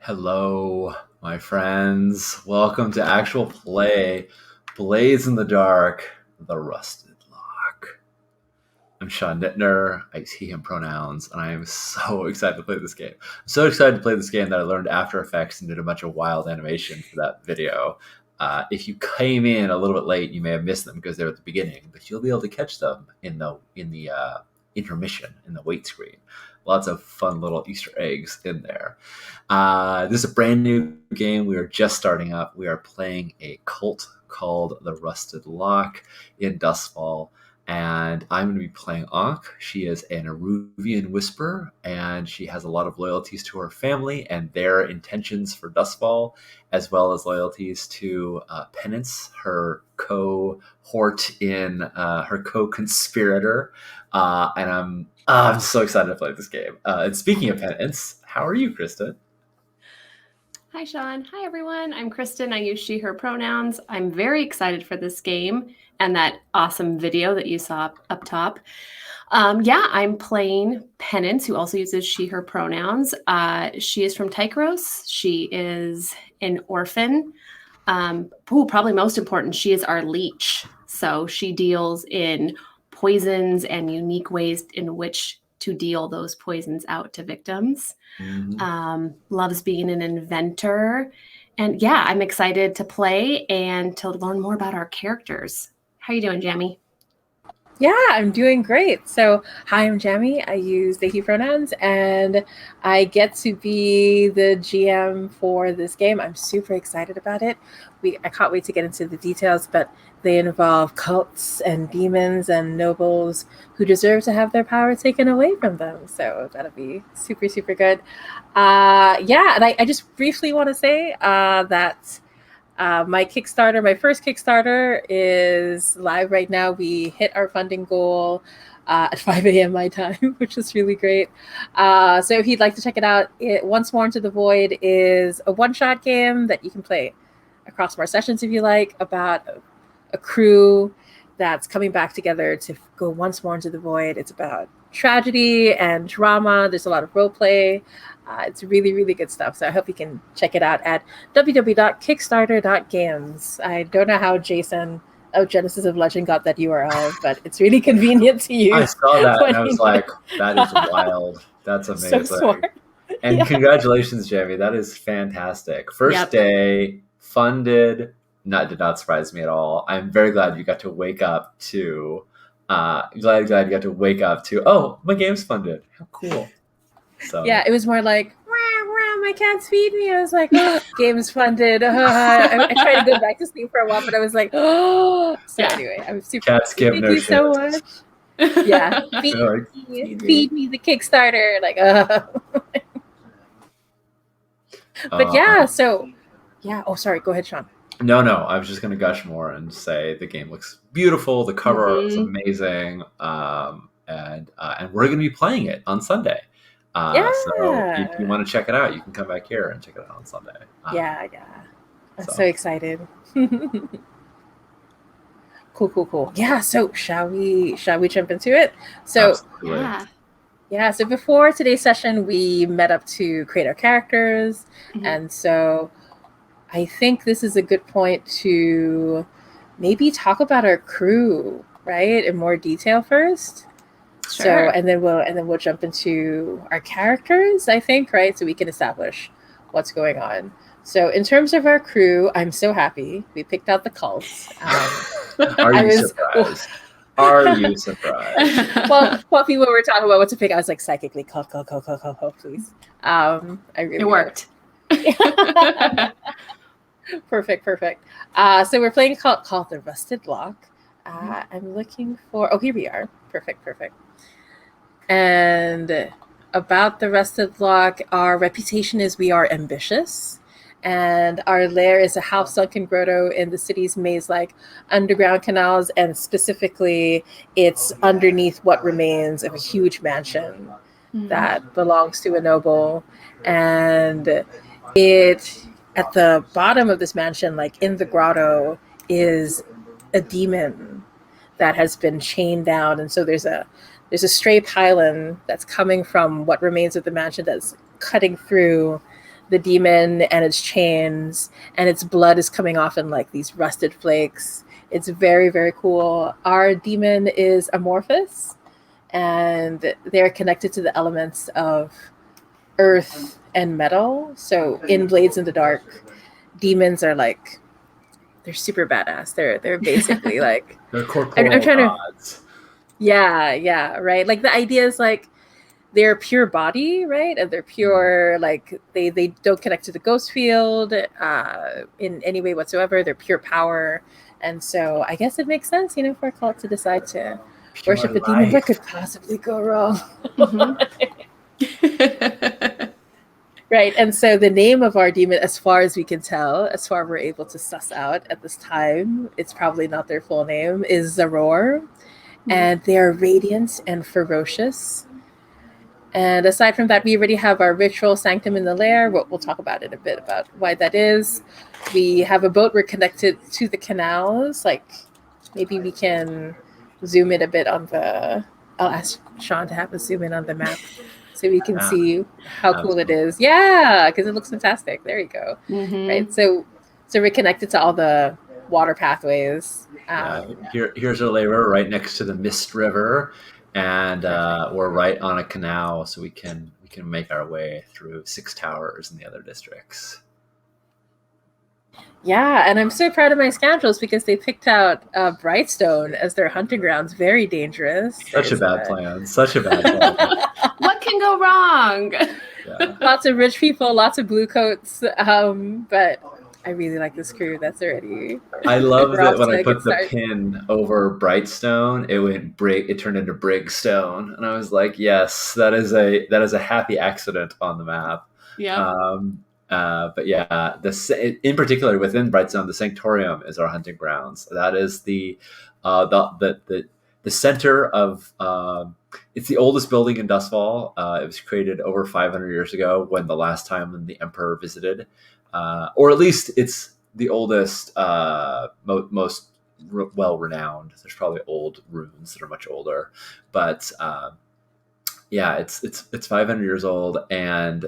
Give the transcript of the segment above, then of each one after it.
Hello, my friends. Welcome to actual play, Blades in the Dark, The Rusted Lock. I'm Sean Nittner. I use he, him pronouns, and I am so excited to play this game. I'm so excited to play this game that I learned After Effects and did a bunch of wild animation for that video. If you came in a little bit late, you may have missed them because they're at the beginning, but you'll be able to catch them in the intermission, in the wait screen. Lots of fun little Easter eggs in there. This is a brand new game. We are just starting up. We are playing a cult called the Rusted Lock in Dustfall. And I'm going to be playing Ankh. She is an Eruvian whisperer, and she has a lot of loyalties to her family and their intentions for Dustfall, as well as loyalties to Penance, her cohort in her co-conspirator. And I'm so excited to play this game. And speaking of Penance, how are you, Kristen? Hi, Sean. Hi, everyone. I'm Kristen. I use she, her pronouns. I'm very excited for this game and that awesome video that you saw up top. I'm playing Penance, who also uses she, her pronouns. She is from Tychros. She is an orphan. Probably most important, she is our leech. So she deals in poisons and unique ways in which to deal those poisons out to victims. Loves being an inventor. And yeah, I'm excited to play and to learn more about our characters. How are you doing, Jamie? Yeah, I'm doing great. So, hi, I'm Jamie. I use they, he pronouns, and I get to be the GM for this game. I'm super excited about it. I can't wait to get into the details, but they involve cults and demons and nobles who deserve to have their power taken away from them. So that'll be super, super good. And I just briefly want to say that my Kickstarter, my first Kickstarter, is live right now. We hit our funding goal at 5 a.m. my time, which is really great. So if you'd like to check it out, Once More Into the Void is a one-shot game that you can play across more sessions if you like, about a crew that's coming back together to go once more into the void. It's about tragedy and drama. There's a lot of role play. It's really, really good stuff. So I hope you can check it out at www.kickstarter.games. I don't know how Jason of Genesis of Legend got that URL, but it's really convenient to use. I saw that and I was like, that is wild. That's amazing. So smart. And Congratulations, Jamie. That is fantastic. First day, funded. Did not surprise me at all. I'm very glad you got to wake up to. Glad you got to wake up to. Oh, my game's funded. How cool! So yeah, it was more like, my cats feed me. I was like, game's funded. I tried to go back to sleep for a while, but I was like, Anyway, I'm super. Cats give Thank no you shit. so much. Yeah, feed me the Kickstarter. Like, But yeah, so yeah. Oh, sorry. Go ahead, Sean. No, I was just going to gush more and say the game looks beautiful. The cover art is amazing. And we're going to be playing it on Sunday. So if you want to check it out, you can come back here and check it out on Sunday. I'm so excited. Cool. Yeah, so shall we jump into it? So Absolutely. Yeah, so before today's session, we met up to create our characters. And so I think this is a good point to maybe talk about our crew, right, in more detail first. Sure. So and then we'll jump into our characters, I think, right? So we can establish what's going on. So in terms of our crew, I'm so happy we picked out the cults. Are you surprised? Are you surprised? Well, people were talking about what to pick. I was like, psychically, cult, please. It worked. Perfect. So we're playing called the Rusted Lock. I'm looking for. Oh, here we are. Perfect. And about the Rusted Lock, our reputation is we are ambitious, and our lair is a half-sunken grotto in the city's maze-like underground canals, and specifically, it's underneath what remains of a huge mansion that belongs to a noble, and at the bottom of this mansion, like in the grotto, is a demon that has been chained down. And so there's a stray pylon that's coming from what remains of the mansion that's cutting through the demon and its chains, and its blood is coming off in like these rusted flakes. It's very, very cool. Our demon is amorphous, and they're connected to the elements of earth and metal. So in Blades in the Dark, demons are like, they're super badass. They're basically like, They're corporeal I'm trying to, gods. yeah, right. Like the idea is like they're pure body, right? And they're pure, like they don't connect to the ghost field in any way whatsoever. They're pure power. And so I guess it makes sense, for a cult to decide to Pure worship a demon. life. What could possibly go wrong? Right. And so the name of our demon, as far as we can tell, as far as we're able to suss out at this time, it's probably not their full name, is Zaror. And they are radiant and ferocious. And aside from that, we already have our ritual Sanctum in the lair. We'll talk about it a bit, about why that is. We have a boat. We're connected to the canals. Like, maybe we can zoom in a bit on the... I'll ask Sean to have us zoom in on the map so we can see how cool it is. Yeah, because it looks fantastic. There you go. Right. So we're connected to all the water pathways. Here's our lair right next to the Mist River, and we're right on a canal, so we can make our way through 6 towers in the other districts. Yeah, and I'm so proud of my scoundrels because they picked out Brightstone as their hunting grounds. Very dangerous. Such a bad plan. Such a bad plan. What can go wrong? Yeah. Lots of rich people, lots of blue coats, but I really like this crew. That's already... I love that when I put the pin over Brightstone, it turned into Brigstone, and I was like, yes, that is a happy accident on the map. Yeah. But yeah, in particular within Brightstone, the Sanctorium is our hunting grounds. That is the center of. It's the oldest building in Dustfall. It was created over 500 years ago, when the last time when the Emperor visited, or at least it's the oldest, most well-renowned. There's probably old ruins that are much older, but yeah, it's 500 years old, and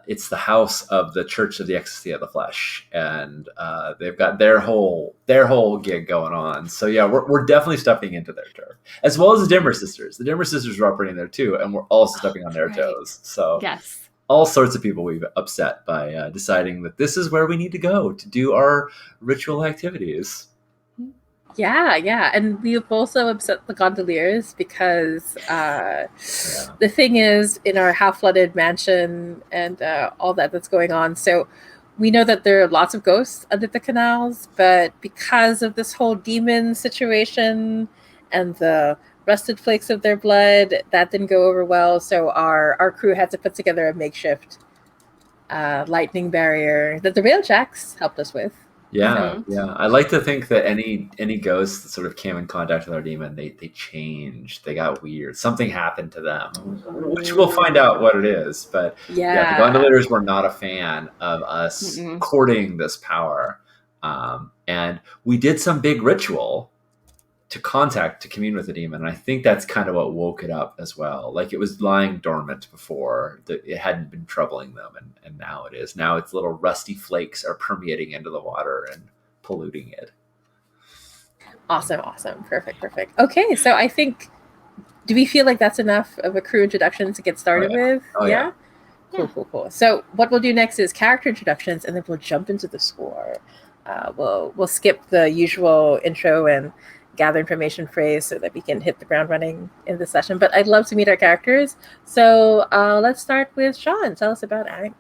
it's the house of the Church of the Ecstasy of the Flesh, and they've got their whole gig going on. So yeah, we're definitely stepping into their turf, as well as the Dimmer Sisters. The Dimmer Sisters are operating there too, and we're also stepping on their toes. So yes, all sorts of people we've upset by deciding that this is where we need to go to do our ritual activities. Yeah, and we've also upset the gondoliers because the thing is, in our half-flooded mansion and all that's going on, so we know that there are lots of ghosts under the canals, but because of this whole demon situation and the rusted flakes of their blood, that didn't go over well, so our crew had to put together a makeshift lightning barrier that the Railjacks helped us with. Yeah. I like to think that any ghosts that sort of came in contact with our demon, they changed. They got weird. Something happened to them, which we'll find out what it is. But the gondoliers were not a fan of us courting this power, and we did some big ritual to commune with the demon. And I think that's kind of what woke it up as well. Like, it was lying dormant before, it hadn't been troubling them, and now it is. Now its little rusty flakes are permeating into the water and polluting it. Awesome. Perfect. Okay, so I think, do we feel like that's enough of a crew introduction to get started with? Yeah. Cool. So what we'll do next is character introductions, and then we'll jump into the score. We'll skip the usual intro and gather information phrase so that we can hit the ground running in the session. But I'd love to meet our characters. So let's start with Sean. Tell us about Ankh.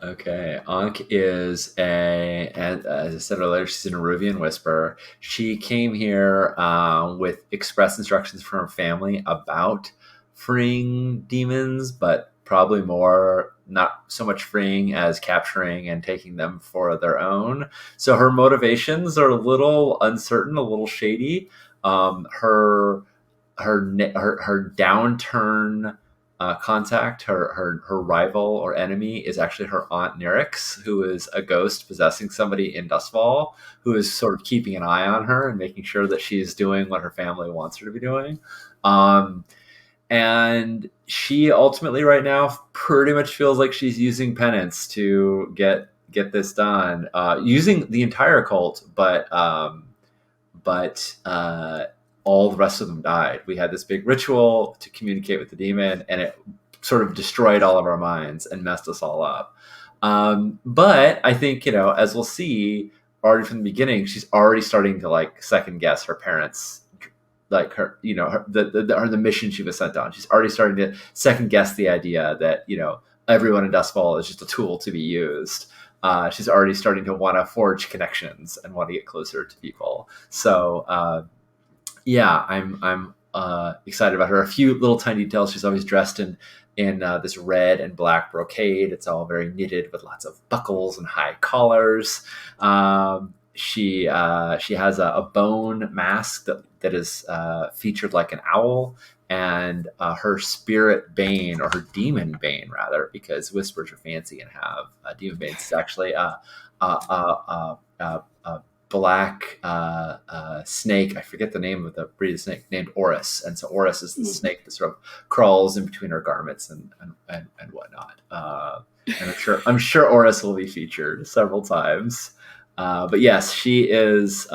Okay, Ankh is as I said earlier, she's an Eruvian Whisperer. She came here with express instructions from her family about freeing demons, but probably more not so much freeing as capturing and taking them for their own. So her motivations are a little uncertain, a little shady. Her downturn contact, her rival or enemy, is actually her aunt Nyryx, who is a ghost possessing somebody in Dustfall, who is sort of keeping an eye on her and making sure that she's doing what her family wants her to be doing. And she ultimately right now pretty much feels like she's using penance to get this done, using the entire cult, but all the rest of them died. We had this big ritual to communicate with the demon, and it sort of destroyed all of our minds and messed us all up. But I think, as we'll see already from the beginning, she's already starting to like second guess her parents, like her, the mission she was sent on. She's already starting to second guess the idea that, everyone in Dustfall is just a tool to be used. She's already starting to want to forge connections and want to get closer to people. So, I'm excited about her. A few little tiny details. She's always dressed in this red and black brocade. It's all very knitted with lots of buckles and high collars. She has a bone mask that is featured like an owl, and her spirit bane, or her demon bane rather, because whispers are fancy and have demon banes. It's actually a black snake. I forget the name of the breed of snake, named Oris. And so Oris is the snake that sort of crawls in between her garments and whatnot. And I'm sure Oris will be featured several times. But yes, she is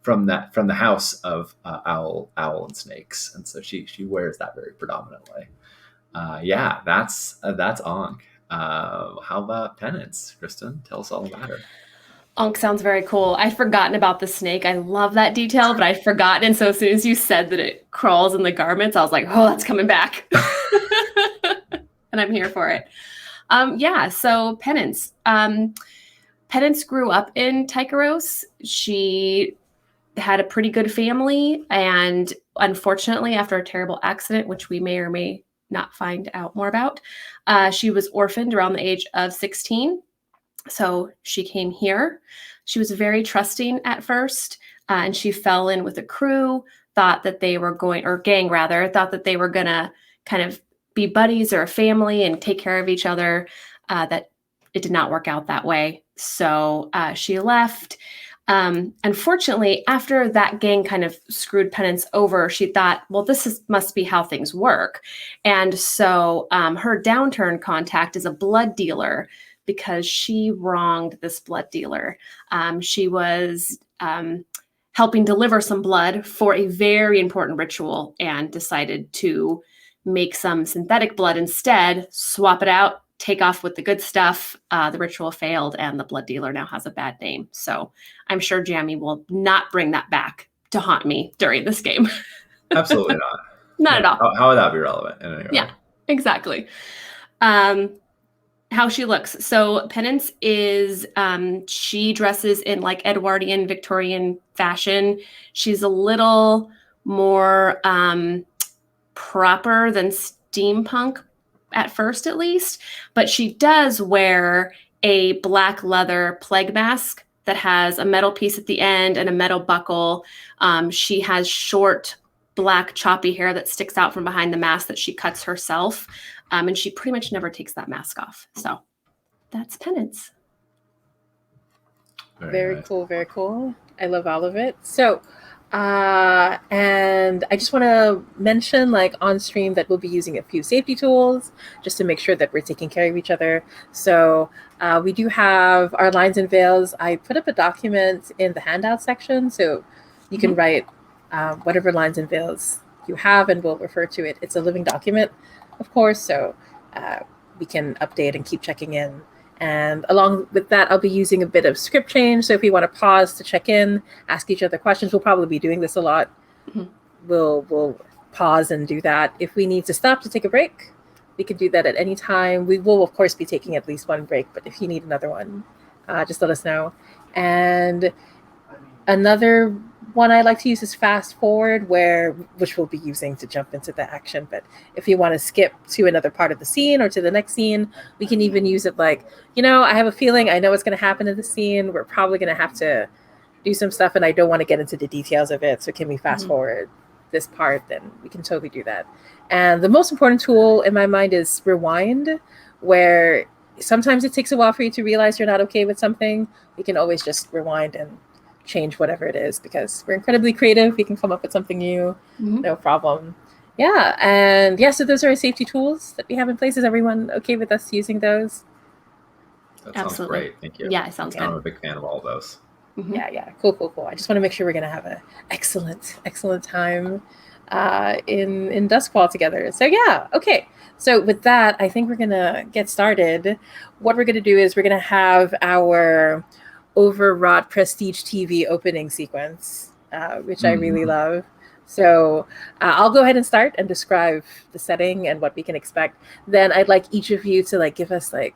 from the house of owl and snakes, and so she wears that very predominantly. That's Ankh. How about penance, Kristen? Tell us all about her. Ankh sounds very cool. I'd forgotten about the snake. I love that detail, but I'd forgotten. And so as soon as you said that it crawls in the garments, I was like, oh, that's coming back. And I'm here for it. So Penance. Penance grew up in Tycheros. She had a pretty good family. And unfortunately, after a terrible accident, which we may or may not find out more about, she was orphaned around the age of 16. So she came here. She was very trusting at first, and she fell in with a crew, thought that they were going, or gang rather, thought that they were going to kind of be buddies or a family and take care of each other. That it did not work out that way. So she left. Unfortunately, after that gang kind of screwed Penance over, she thought, well, must be how things work. And so her downturn contact is a blood dealer, because she wronged this blood dealer. She was helping deliver some blood for a very important ritual and decided to make some synthetic blood instead, swap it out, take off with the good stuff. The ritual failed, and the blood dealer now has a bad name. So I'm sure Jamie will not bring that back to haunt me during this game. Absolutely not. Not at all. How would that be relevant in any way? Yeah, exactly. How she looks. So Penance is, she dresses in like Edwardian Victorian fashion. She's a little more proper than steampunk at first, at least, but she does wear a black leather plague mask that has a metal piece at the end and a metal buckle. She has short black choppy hair that sticks out from behind the mask that she cuts herself. And she pretty much never takes that mask off. So that's Penance. Very nice. Cool. Very cool. I love all of it. So, and I just want to mention, like, on stream that we'll be using a few safety tools just to make sure that we're taking care of each other. So we do have our lines and veils. I put up a document in the handout section, so you can write whatever lines and veils you have, and we'll refer to it. It's a living document, of course, so we can update and keep checking in. And along with that, I'll be using a bit of script change. So if we want to pause to check in, ask each other questions, we'll probably be doing this a lot. Mm-hmm. We'll pause and do that. If we need to stop to take a break, we can do that at any time. We will, of course, be taking at least one break, but if you need another one, just let us know. And another one I like to use is fast forward, which we'll be using to jump into the action. But if you want to skip to another part of the scene or to the next scene, we can even use it like, I have a feeling I know what's going to happen in the scene. We're probably going to have to do some stuff, and I don't want to get into the details of it. So can we fast forward this part? Then we can totally do that. And the most important tool in my mind is rewind, where sometimes it takes a while for you to realize you're not okay with something. We can always just rewind and change whatever it is, because we're incredibly creative. We can come up with something new, no problem. Yeah, and yeah, so those are our safety tools that we have in place. Is everyone okay with us using those? That sounds Absolutely. great. Thank you. Yeah, it sounds I'm good. a big fan of all of those. Mhm. Yeah, cool. I just want to make sure we're gonna have an excellent time in Duskfall together. So yeah, okay. So with that, I think we're gonna get started. What we're gonna do is we're gonna have our overwrought prestige TV opening sequence, which I really love. So I'll go ahead and start and describe the setting and what we can expect. Then I'd like each of you to like give us like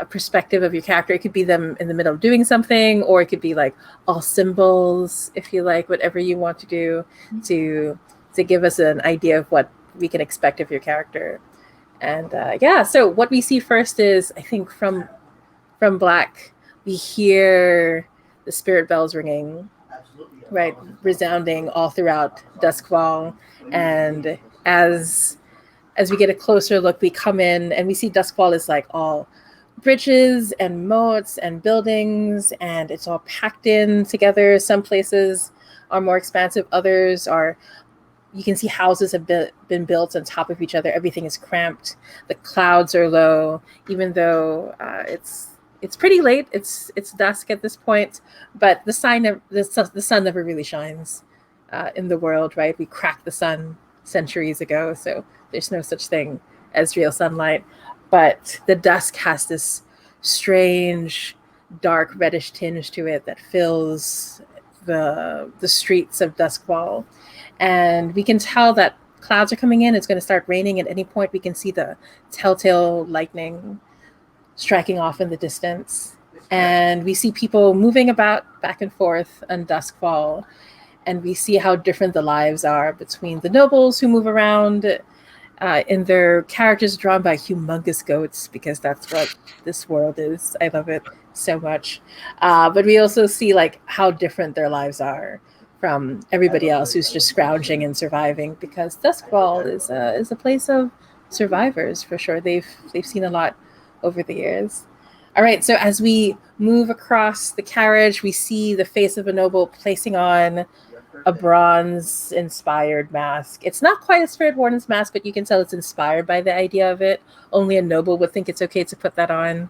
perspective of your character. It could be them in the middle of doing something, or it could be like all symbols, if you like, whatever you want to do to give us an idea of what we can expect of your character. And yeah, so what we see first is, I think from Black, we hear the spirit bells ringing, right, resounding all throughout Duskwall. And as we get a closer look, we come in and we see Duskwall is like all bridges and moats and buildings, and it's all packed in together. Some places are more expansive, others are, you can see houses have been built on top of each other. Everything is cramped. The clouds are low, even though it's pretty late. It's dusk at this point, but the sun never really shines in the world, right? We cracked the sun centuries ago, so there's no such thing as real sunlight. But the dusk has this strange, dark reddish tinge to it that fills the streets of Duskwall, and we can tell that clouds are coming in. It's going to start raining at any point. We can see the telltale lightning striking off in the distance, and we see people moving about back and forth on Duskfall, and we see how different the lives are between the nobles who move around in their carriages drawn by humongous goats, because that's what this world is. I love it so much. But we also see like how different their lives are from everybody else who's just scrounging and surviving, because Duskwall is a place of survivors for sure. They've seen a lot over the years. All right, so as we move across the carriage, we see the face of a noble placing on a bronze inspired mask. It's not quite a Spirit Warden's mask, but you can tell it's inspired by the idea of it. Only a noble would think it's okay to put that on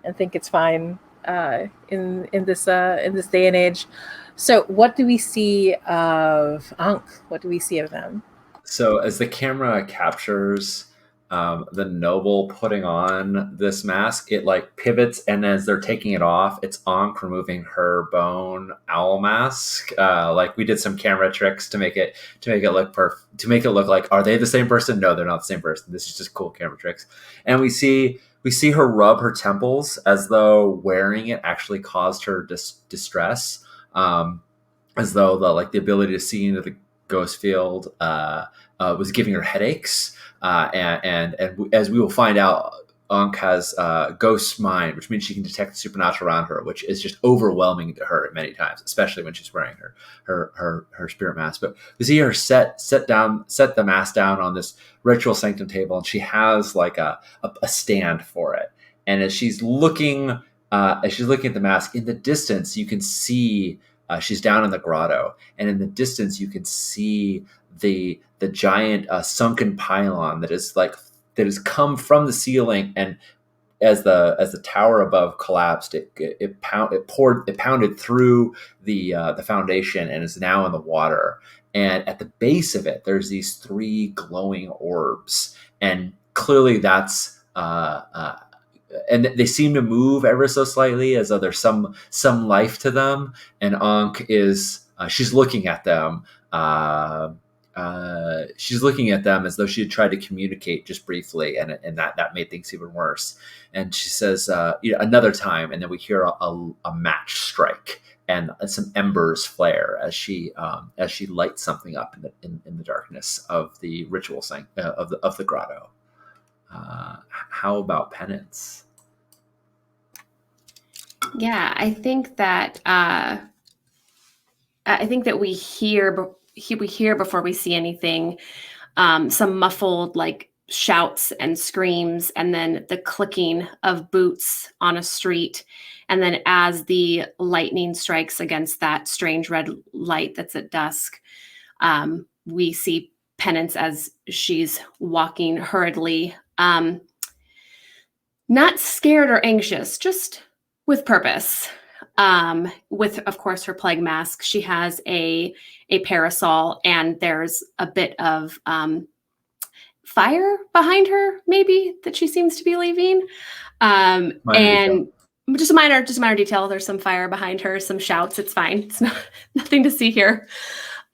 and think it's fine in this day and age. So, what do we see of Ankh? What do we see of them? So as the camera captures the noble putting on this mask, it like pivots, and as they're taking it off, it's Ankh removing her bone owl mask. Like we did some camera tricks to make it look like, are they the same person? No, they're not the same person. This is just cool camera tricks. And we see her rub her temples as though wearing it actually caused her distress. As though the ability to see into the ghost field was giving her headaches, and as we will find out, Ankh has ghost mind, which means she can detect the supernatural around her, which is just overwhelming to her many times, especially when she's wearing her spirit mask. But we see her set the mask down on this ritual sanctum table, and she has like a stand for it. And as she's looking at the mask in the distance, you can see she's down in the grotto, and in the distance you can see the giant sunken pylon that has come from the ceiling, and as the tower above collapsed, it pounded through the foundation and is now in the water. And at the base of it, there's these three glowing orbs, and clearly that's and they seem to move ever so slightly as though there's some life to them. And Ankh is she's looking at them. She's looking at them as though she had tried to communicate just briefly, and that made things even worse. And she says, another time, and then we hear a match strike, and some embers flare as she lights something up in the darkness of the ritual of the grotto. How about penance? Yeah, I think that we hear before we see anything, some muffled like shouts and screams, and then the clicking of boots on a street, and then as the lightning strikes against that strange red light that's at dusk, we see penance as she's walking hurriedly. Not scared or anxious, just with purpose. With, of course, her plague mask. She has a parasol, and there's a bit of fire behind her, maybe, that she seems to be leaving. And just a minor detail. There's some fire behind her, some shouts. It's fine. It's nothing to see here.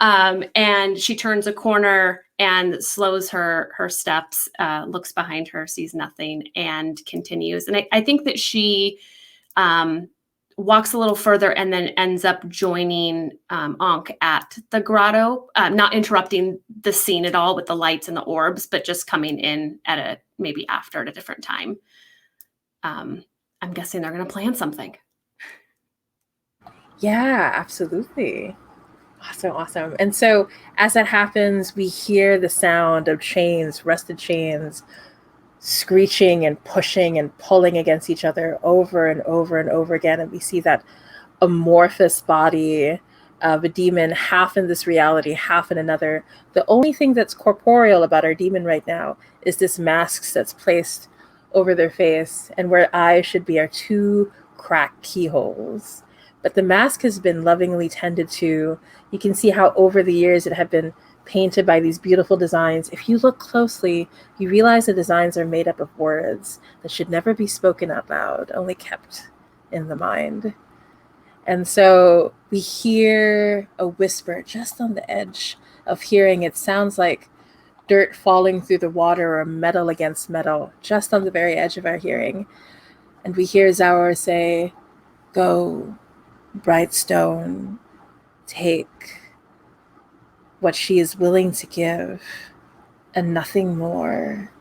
And she turns a corner and slows her steps, looks behind her, sees nothing, and continues. And I think that she walks a little further and then ends up joining Ankh at the grotto, not interrupting the scene at all with the lights and the orbs, but just coming in at maybe after at a different time. I'm guessing they're going to plan something. Yeah, absolutely. Awesome. And so as that happens, we hear the sound of chains, rusted chains, screeching and pushing and pulling against each other over and over and over again. And we see that amorphous body of a demon, half in this reality, half in another. The only thing that's corporeal about our demon right now is this mask that's placed over their face, and where eyes should be are two cracked keyholes. But the mask has been lovingly tended to. You can see how over the years it had been painted by these beautiful designs. If you look closely, you realize the designs are made up of words that should never be spoken out loud, only kept in the mind. And so we hear a whisper just on the edge of hearing. It sounds like dirt falling through the water or metal against metal, just on the very edge of our hearing. And we hear Zaur say, "Go, bright stone, take what she is willing to give and nothing more.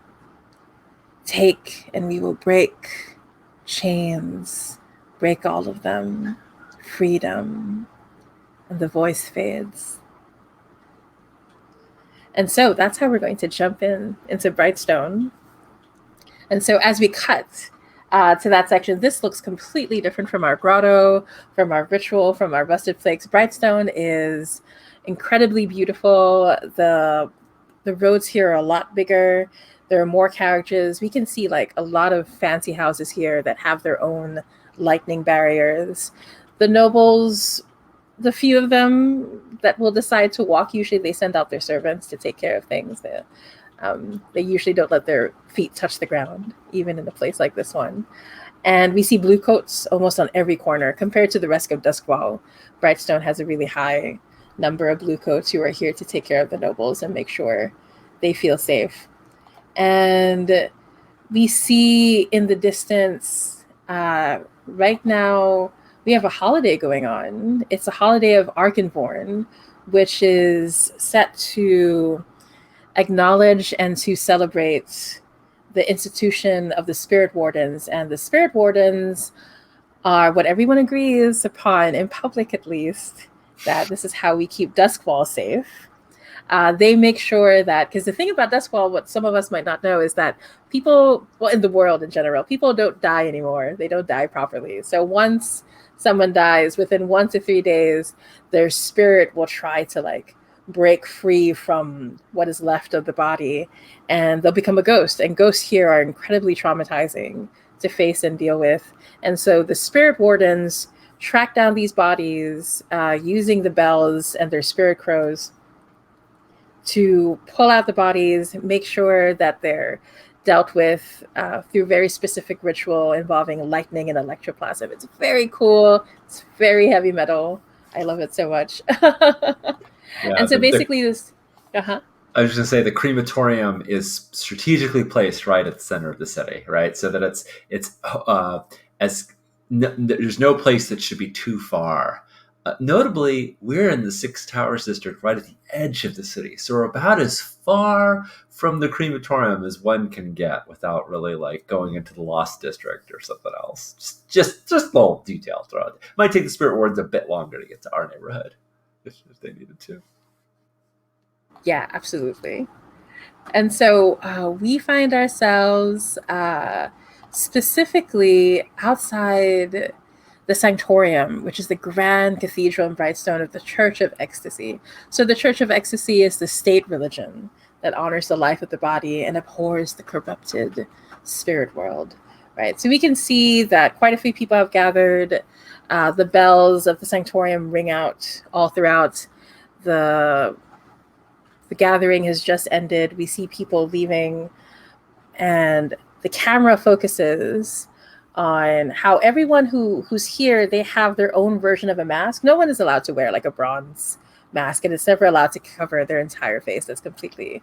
Take, and we will break chains, break all of them, freedom." And the voice fades. And so that's how we're going to jump into Brightstone. And so as we cut to that section, this looks completely different from our grotto, from our ritual, from our rusted flakes. Brightstone is incredibly beautiful. The roads here are a lot bigger. There are more carriages. We can see like a lot of fancy houses here that have their own lightning barriers. The nobles, the few of them that will decide to walk, usually they send out their servants to take care of things. They usually don't let their feet touch the ground, even in a place like this one. And we see blue coats almost on every corner. Compared to the rest of Duskwall, Brightstone has a really high number of blue coats who are here to take care of the nobles and make sure they feel safe. And we see in the distance, right now, we have a holiday going on. It's a holiday of Arkenborn, which is set to acknowledge and to celebrate the institution of the Spirit Wardens. And the Spirit Wardens are what everyone agrees upon, in public at least, that this is how we keep Duskwall safe. They make sure that, because the thing about Duskwall, what some of us might not know, is that people, well, in the world in general, people don't die anymore. They don't die properly. So once someone dies, within 1 to 3 days, their spirit will try to like break free from what is left of the body, and they'll become a ghost. And ghosts here are incredibly traumatizing to face and deal with. And so the Spirit Wardens track down these bodies using the bells and their spirit crows to pull out the bodies, make sure that they're dealt with through very specific ritual involving lightning and electroplasm. It's very cool. It's very heavy metal. I love it so much. Yeah, and so basically this... I was just going to say the crematorium is strategically placed right at the center of the city, right? So that there's no place that should be too far. Notably, we're in the Six Towers district, right at the edge of the city, so we're about as far from the crematorium as one can get without really like going into the Lost District or something else. Just little details throughout. It might take the Spirit Wardens a bit longer to get to our neighborhood if they needed to. Yeah, absolutely. And so we find ourselves specifically outside the Sanctorium, which is the grand cathedral and brightstone of the Church of Ecstasy. So the Church of Ecstasy is the state religion that honors the life of the body and abhors the corrupted spirit world, right? So we can see that quite a few people have gathered. The bells of the Sanctorium ring out all throughout. The gathering has just ended. We see people leaving, and the camera focuses on how everyone who's here, they have their own version of a mask. No one is allowed to wear like a bronze mask, and it's never allowed to cover their entire face. That's completely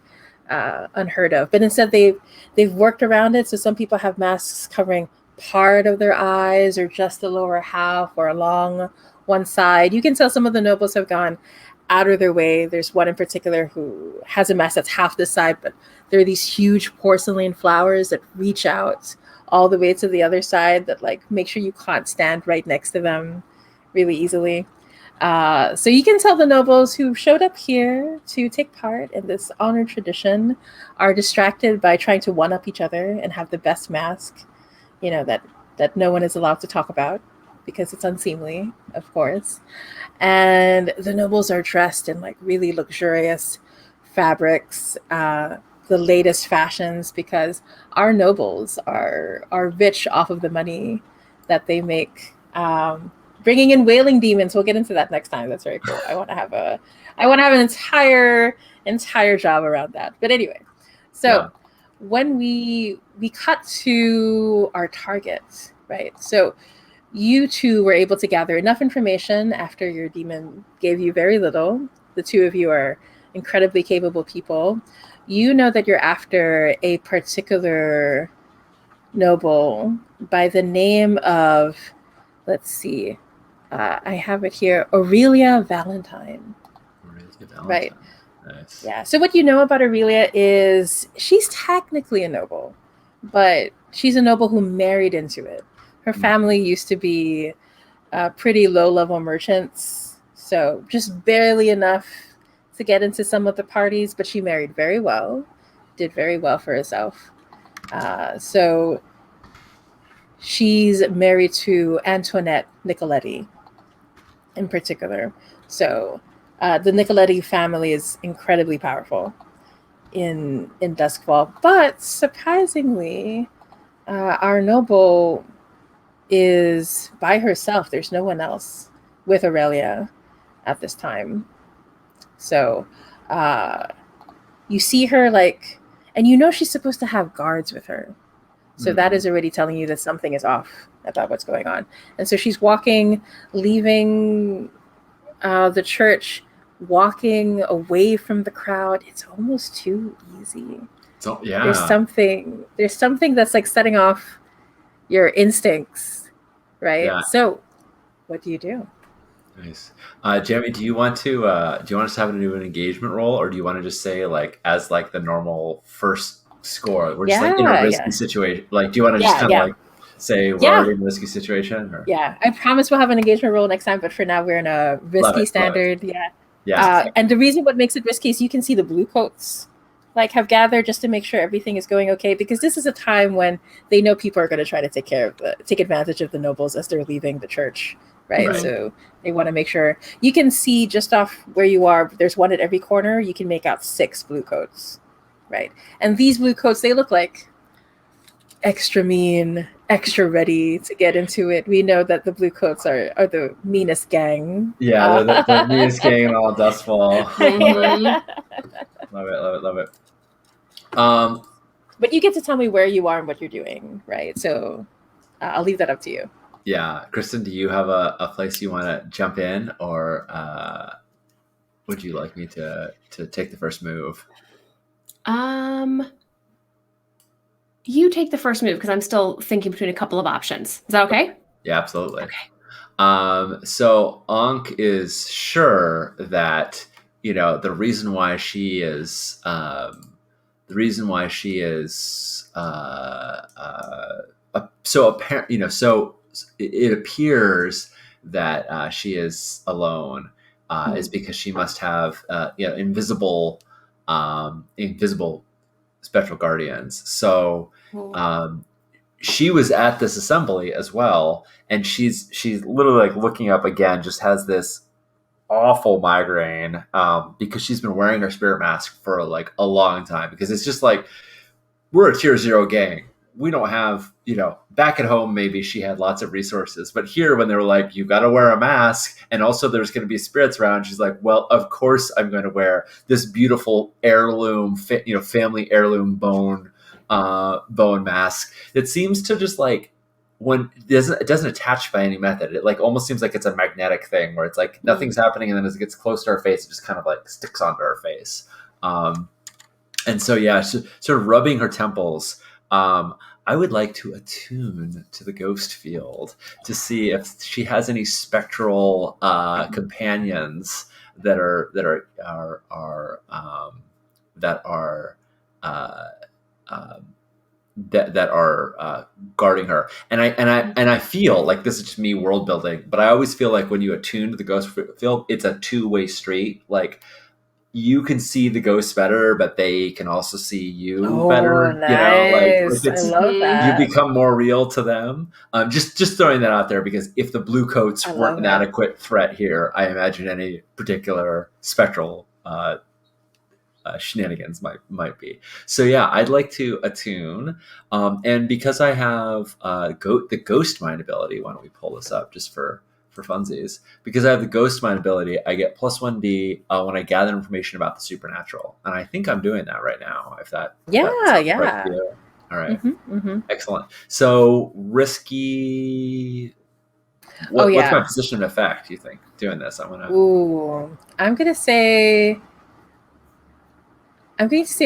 unheard of. But instead, they've worked around it. So some people have masks covering part of their eyes, or just the lower half, or along one side. You can tell some of the nobles have gone out of their way. There's one in particular who has a mask that's half the side, but there are these huge porcelain flowers that reach out all the way to the other side that like make sure you can't stand right next to them really easily. So you can tell the nobles who showed up here to take part in this honored tradition are distracted by trying to one-up each other and have the best mask, that no one is allowed to talk about because it's unseemly, of course. And the nobles are dressed in like really luxurious fabrics, the latest fashions, because our nobles are rich off of the money that they make. Bringing in whaling demons. We'll get into that next time. That's very cool. I want to have an entire job around that. But anyway, so when we cut to our target, right? So you two were able to gather enough information after your demon gave you very little. The two of you are incredibly capable people. You know that you're after a particular noble by the name of, let's see, I have it here, Aurelia Valentine. Aurelia Valentine. Right. Nice. Yeah. So what you know about Aurelia is she's technically a noble, but she's a noble who married into it. Her family used to be pretty low-level merchants, so just barely enough to get into some of the parties, but she married very well, did very well for herself. So she's married to Antoinette Nicoletti in particular. So the Nicoletti family is incredibly powerful in Duskfall, but surprisingly, our noble is by herself. There's no one else with Aurelia at this time. So you see her like, and you know she's supposed to have guards with her. So that is already telling you that something is off about what's going on. And so she's walking, leaving the church, walking away from the crowd. It's almost too easy. So yeah, There's something that's like setting off your instincts, right? Yeah. So what do you do? Nice. Jeremy, do you want us to have to do an engagement roll, or do you want to just say like as like the normal first score? We're just like in a risky situation. Like, do you want to just kind of like say we're already in a risky situation? Or? Yeah, I promise we'll have an engagement roll next time, but for now we're in a risky standard. Yeah. And the reason what makes it risky is you can see the blue coats like have gathered just to make sure everything is going okay, because this is a time when they know people are going to try to take advantage of the nobles as they're leaving the church, right? So they want to make sure. You can see just off where you are, there's one at every corner. You can make out 6 blue coats, right? And these blue coats, they look like extra mean, extra ready to get into it. We know that the blue coats are the meanest gang. Yeah, they're the meanest gang in all Dustfall. Love it. But you get to tell me where you are and what you're doing, right? So I'll leave that up to you. Yeah. Kristen, do you have a place you want to jump in, or would you like me to take the first move? You take the first move because I'm still thinking between a couple of options. Is that okay? Yeah, absolutely. Okay. So Ankh is sure that the reason why she is so apparent, so it appears that she is alone is because she must have invisible special guardians. So she was at this assembly as well, and she's literally like looking up again, just has this awful migraine because she's been wearing her spirit mask for like a long time, because it's just like, we're a tier 0 gang. We don't have, back at home, maybe she had lots of resources. But here, when they were like, you got to wear a mask, and also there's going to be spirits around, she's like, well, of course I'm going to wear this beautiful heirloom, family heirloom bone mask that seems to just like, when it doesn't attach by any method. It like almost seems like it's a magnetic thing where it's like nothing's happening, and then as it gets close to our face, it just kind of like sticks onto our face. And so, yeah, sort of rubbing her temples. I would like to attune to the ghost field to see if she has any spectral companions that are guarding her. And I feel like, this is just me world building, but I always feel like when you attune to the ghost field, it's a two-way street. Like, you can see the ghosts better, but they can also see you better. Nice. Like I love that. You become more real to them. Just throwing that out there, because if the blue coats weren't an adequate threat here, I imagine any particular spectral shenanigans might be. So yeah, I'd like to attune, and because I have the ghost mind ability, why don't we pull this up just for funsies? Because I have the ghost mind ability, I get plus 1d when I gather information about the supernatural, and I think I'm doing that right now. If that sounds right to you. All right, excellent. So risky. What's my position of effect, do you think, doing this? I'm going to say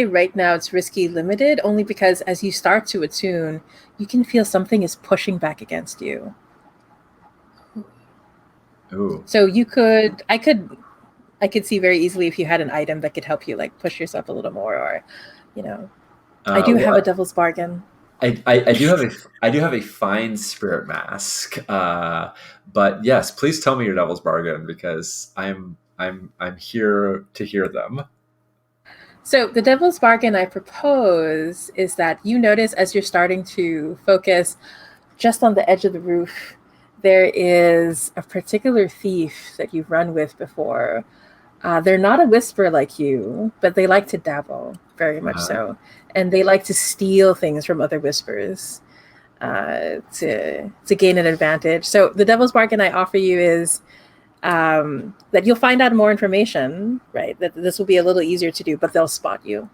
right now it's risky limited, only because as you start to attune, you can feel something is pushing back against you. Ooh. So I could see very easily if you had an item that could help you like push yourself a little more, or, I do have a devil's bargain. I do have a fine spirit mask, but yes, please tell me your devil's bargain, because I'm here to hear them. So the devil's bargain I propose is that you notice, as you're starting to focus just on the edge of the roof, there is a particular thief that you've run with before. They're not a whisperer like you, but they like to dabble, very much so. And they like to steal things from other whisperers to gain an advantage. So the devil's bargain I offer you is that you'll find out more information, right? That this will be a little easier to do, but they'll spot you.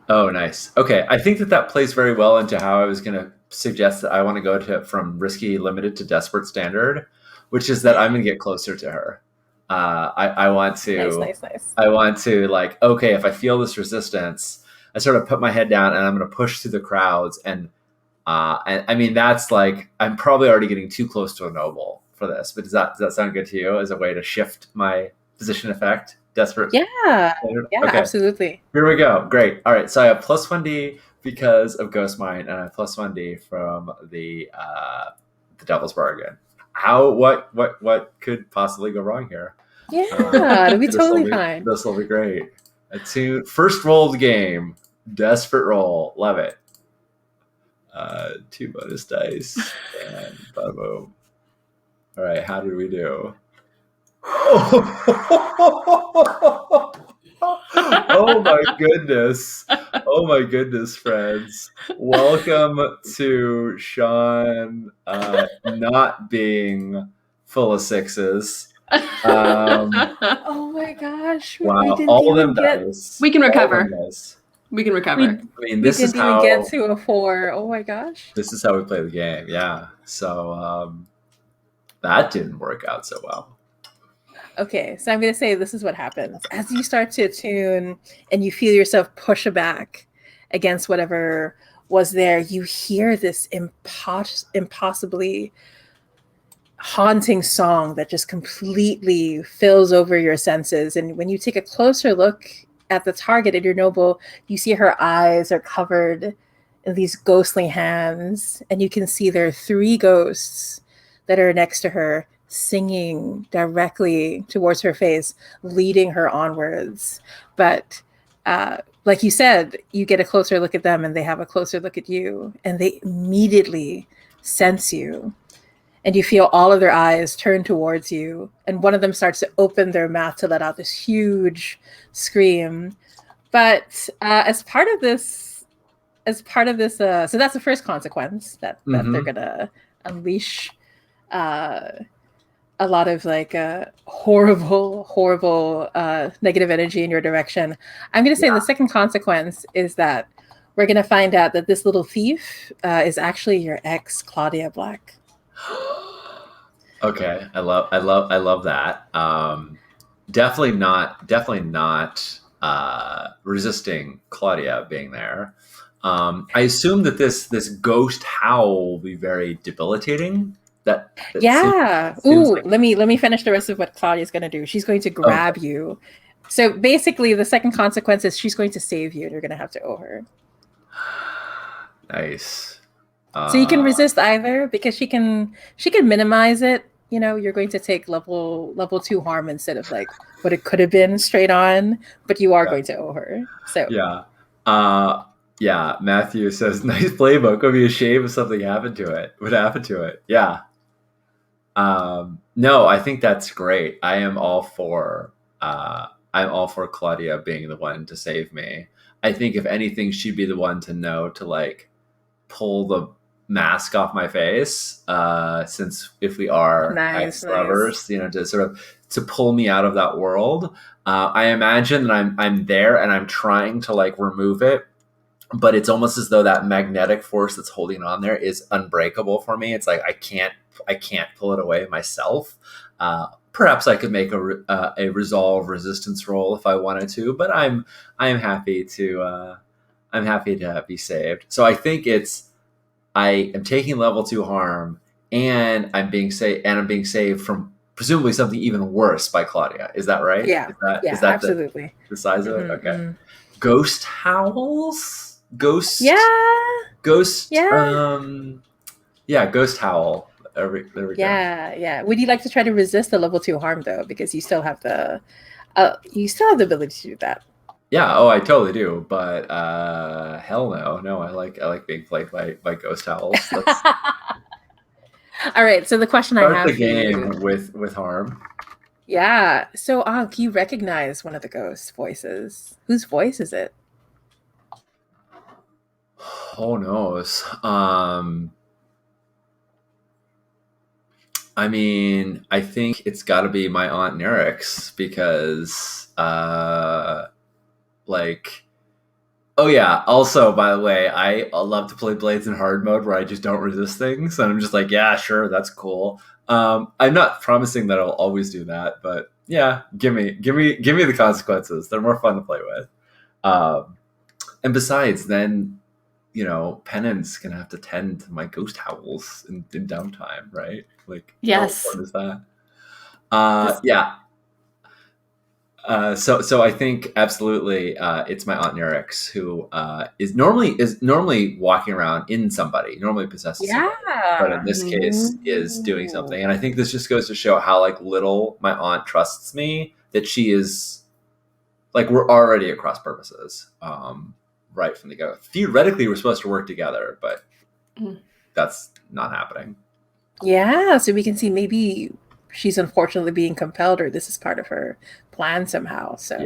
Oh, nice. Okay, I think that plays very well into how I was going to suggest that I want to go from risky limited to desperate standard, which is that I'm going to get closer to her. I want to. Nice. I want to, like, okay, if I feel this resistance, I sort of put my head down and I'm going to push through the crowds. And I mean, that's like, I'm probably already getting too close to a noble for this. But does that sound good to you as a way to shift my position effect? Desperate. Yeah, okay. Absolutely. Here we go. Great. All right. So I have plus 1d because of Ghost Mind, and I have plus 1d from the Devil's Bargain. What could possibly go wrong here? Yeah, it'll be totally fine. This will be great. First roll of the game. Desperate roll. Love it. 2 bonus dice. And boom. All right. How did we do? Oh my goodness. Oh my goodness, friends. Welcome to Sean not being full of 6s. Oh my gosh. Wow. All of them dice. We can recover. We can recover. I mean, this is how we didn't even get to a 4. Oh my gosh. This is how we play the game. Yeah. So that didn't work out so well. Okay, so I'm going to say this is what happens. As you start to attune and you feel yourself push back against whatever was there, you hear this impossibly haunting song that just completely fills over your senses. And when you take a closer look at the target and your noble, you see her eyes are covered in these ghostly hands, and you can see there are 3 ghosts that are next to her, singing directly towards her face, leading her onwards. But like you said, you get a closer look at them and they have a closer look at you, and they immediately sense you. And you feel all of their eyes turn towards you, and one of them starts to open their mouth to let out this huge scream. But so that's the first consequence, that they're gonna unleash uh, a lot of like horrible negative energy in your direction. I'm gonna say the second consequence is that we're gonna find out that this little thief is actually your ex, Claudia Black. Okay, I love that. Definitely not resisting Claudia being there. I assume that this ghost howl will be very debilitating. That seems like... Let me finish the rest of what Claudia's going to do. She's going to grab you. So basically, the second consequence is she's going to save you, and you're going to have to owe her. Nice. So you can resist either, because she can minimize it. You know, you're going to take level 2 harm instead of like what it could have been straight on, but you are going to owe her. So yeah. Matthew says, "Nice playbook. Would be a shame if something happened to it. Would happen to it." Yeah. No, I think that's great. I'm all for Claudia being the one to save me. I think if anything, she'd be the one to know to like pull the mask off my face, since if we are ex-lovers, you know, to sort of to pull me out of that world. I imagine that I'm there and I'm trying to like remove it, but it's almost as though that magnetic force that's holding on there is unbreakable for me. It's like I can't pull it away myself. Perhaps I could make a resolve resistance roll if I wanted to, but I'm happy to be saved. So I think I am taking level 2 harm, and I'm being saved from presumably something even worse by Claudia. Is that right? Yeah. Is that absolutely the size of it? Okay. Ghost howls? Ghost. Yeah. Ghost. Yeah. Ghost howl. There we go. Yeah. Would you like to try to resist the level 2 harm though? Because you still have the ability to do that. Yeah, I totally do, but hell no. No, I like being plagued by ghost howls. All right, so the question I have the game with harm. Yeah. So can you recognize one of the ghost voices? Whose voice is it? Oh knows. I mean, I think it's got to be my Aunt Nerix, because oh yeah, also by the way, I love to play Blades in hard mode where I just don't resist things, and I'm just like, yeah, sure, that's cool. I'm not promising that I'll always do that, but yeah, give me the consequences. They're more fun to play with. And besides, then, you know, Pennant's gonna have to tend to my ghost howls in downtime, right? Like, yes, how fun is that? Yeah. So I think absolutely it's my Aunt Nerix, who is normally walking around in somebody, normally possesses somebody, but in this case is doing something. And I think this just goes to show how like little my aunt trusts me, that she is like, we're already at cross purposes right from the go. Theoretically, we're supposed to work together, but that's not happening. Yeah, so we can see maybe she's unfortunately being compelled, or this is part of her plan somehow. So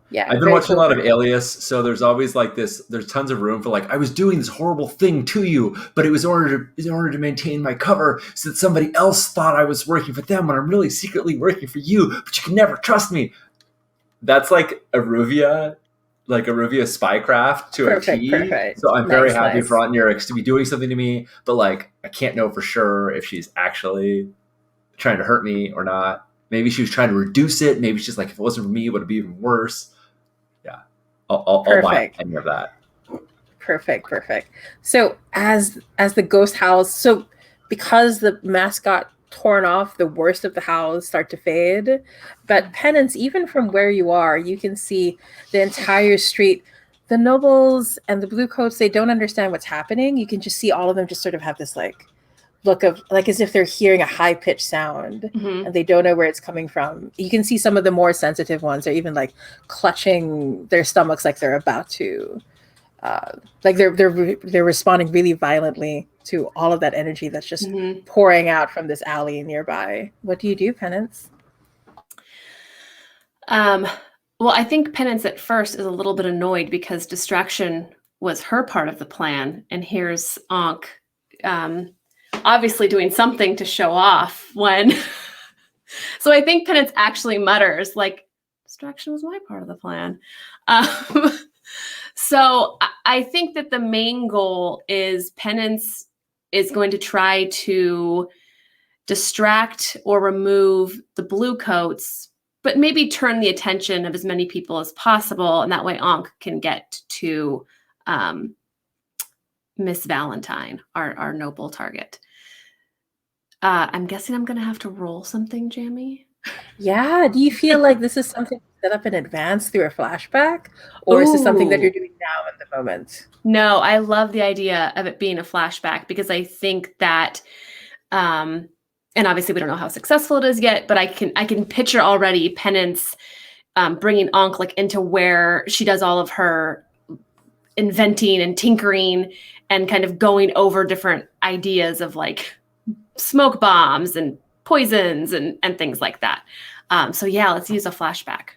yeah, I've been watching a lot of Alias, so there's always like this. There's tons of room for like, I was doing this horrible thing to you, but it was in order to maintain my cover, so that somebody else thought I was working for them when I'm really secretly working for you. But you can never trust me. That's like Aruvia spycraft to a T. Perfect. So I'm very happy for Aunt Nerix to be doing something to me, but like I can't know for sure if she's actually trying to hurt me or not. Maybe she was trying to reduce it. Maybe she's like, if it wasn't for me, it would be even worse. Yeah, I'll buy any of that. Perfect. So as the ghost howls, so because the mask got torn off, the worst of the howls start to fade. But Penance, even from where you are, you can see the entire street. The nobles and the blue coats, they don't understand what's happening. You can just see all of them just sort of have this like look of like as if they're hearing a high-pitched sound and they don't know where it's coming from. You can see some of the more sensitive ones are even like clutching their stomachs like they're about to like they're responding really violently to all of that energy that's just pouring out from this alley nearby. What do you do, Penance? Well, I think Penance at first is a little bit annoyed because distraction was her part of the plan, and here's Ankh obviously doing something to show off when. So I think Penance actually mutters, like, distraction was my part of the plan. So I think that the main goal is Penance is going to try to distract or remove the blue coats, but maybe turn the attention of as many people as possible. And that way Ankh can get to Miss Valentine, our noble target. I'm guessing I'm going to have to roll something, Jamie. Yeah. Do you feel like this is something set up in advance through a flashback, or is this something that you're doing now in the moment? No, I love the idea of it being a flashback because I think that, and obviously we don't know how successful it is yet, but I can picture already Penance bringing Ankh like into where she does all of her inventing and tinkering and kind of going over different ideas of like smoke bombs and poisons and things like that. So yeah, let's use a flashback.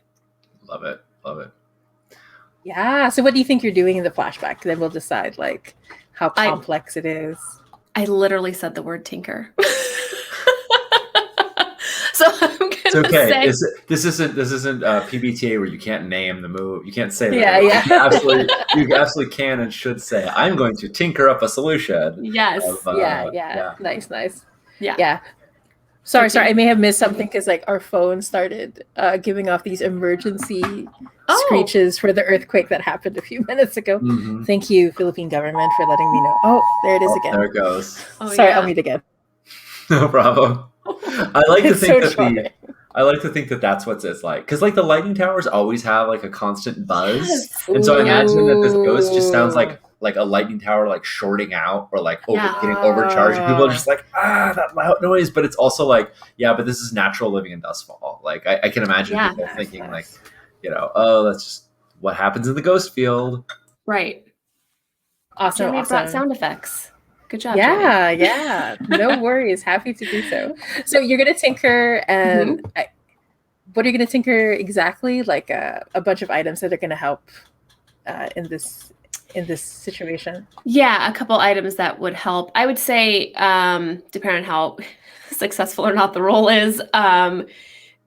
Love it. Love it. Yeah. So what do you think you're doing in the flashback? Then we'll decide like how complex it is. I literally said the word tinker. So I'm gonna say this isn't PBTA where you can't name the move. You can't say that. Yeah, yeah. You absolutely can and should say, I'm going to tinker up a solution. Yes. Yeah. Nice. Yeah. Sorry. I may have missed something because like our phone started giving off these emergency screeches for the earthquake that happened a few minutes ago. Mm-hmm. Thank you, Philippine government, for letting me know. Oh, there it is again. There it goes. Sorry, I'll mute again. No problem. I like to think that that's what it's like, because like the lightning towers always have like a constant buzz, and so I imagine that this ghost just sounds like a lightning tower like shorting out or like getting overcharged. People are just like that loud noise, but it's also like but this is natural living in Dustfall. Like I can imagine people thinking like, that's just what happens in the ghost field. Right. Awesome. Brought sound effects. Good job. Yeah. No worries. Happy to do so. So you're gonna tinker, and what are you gonna tinker exactly? Like a bunch of items that are gonna help in this situation. Yeah, a couple items that would help. I would say, depending on how successful or not the roll is,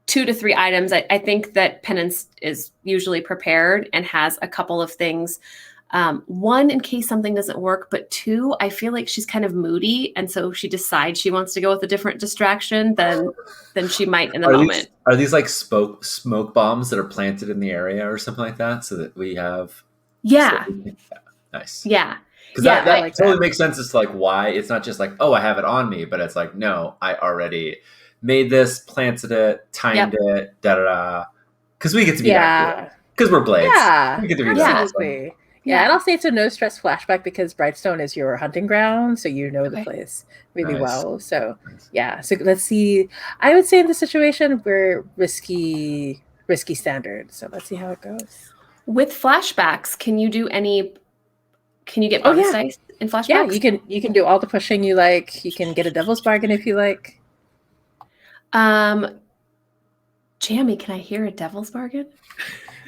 2 to 3 items. I think that Penance is usually prepared and has a couple of things. 1, in case something doesn't work, but 2, I feel like she's kind of moody, and so she decides she wants to go with a different distraction than she might in the moment. Are these like smoke bombs that are planted in the area or something like that, so that we have? Yeah. Nice. Yeah. Because that totally makes sense as to like why it's not just like, oh, I have it on me, but it's like, no, I already made this, planted it, timed it, because we get to be accurate. Because we're blades. Yeah. We get to be absolutely. Yeah, and I'll say it's a no stress flashback because Brightstone is your hunting ground, so you know the place really well. So so let's see. I would say in this situation we're risky standard. So let's see how it goes. With flashbacks, can you get bonus dice in flashbacks? Yeah, you can do all the pushing you like. You can get a devil's bargain if you like. Jamie, can I hear a devil's bargain?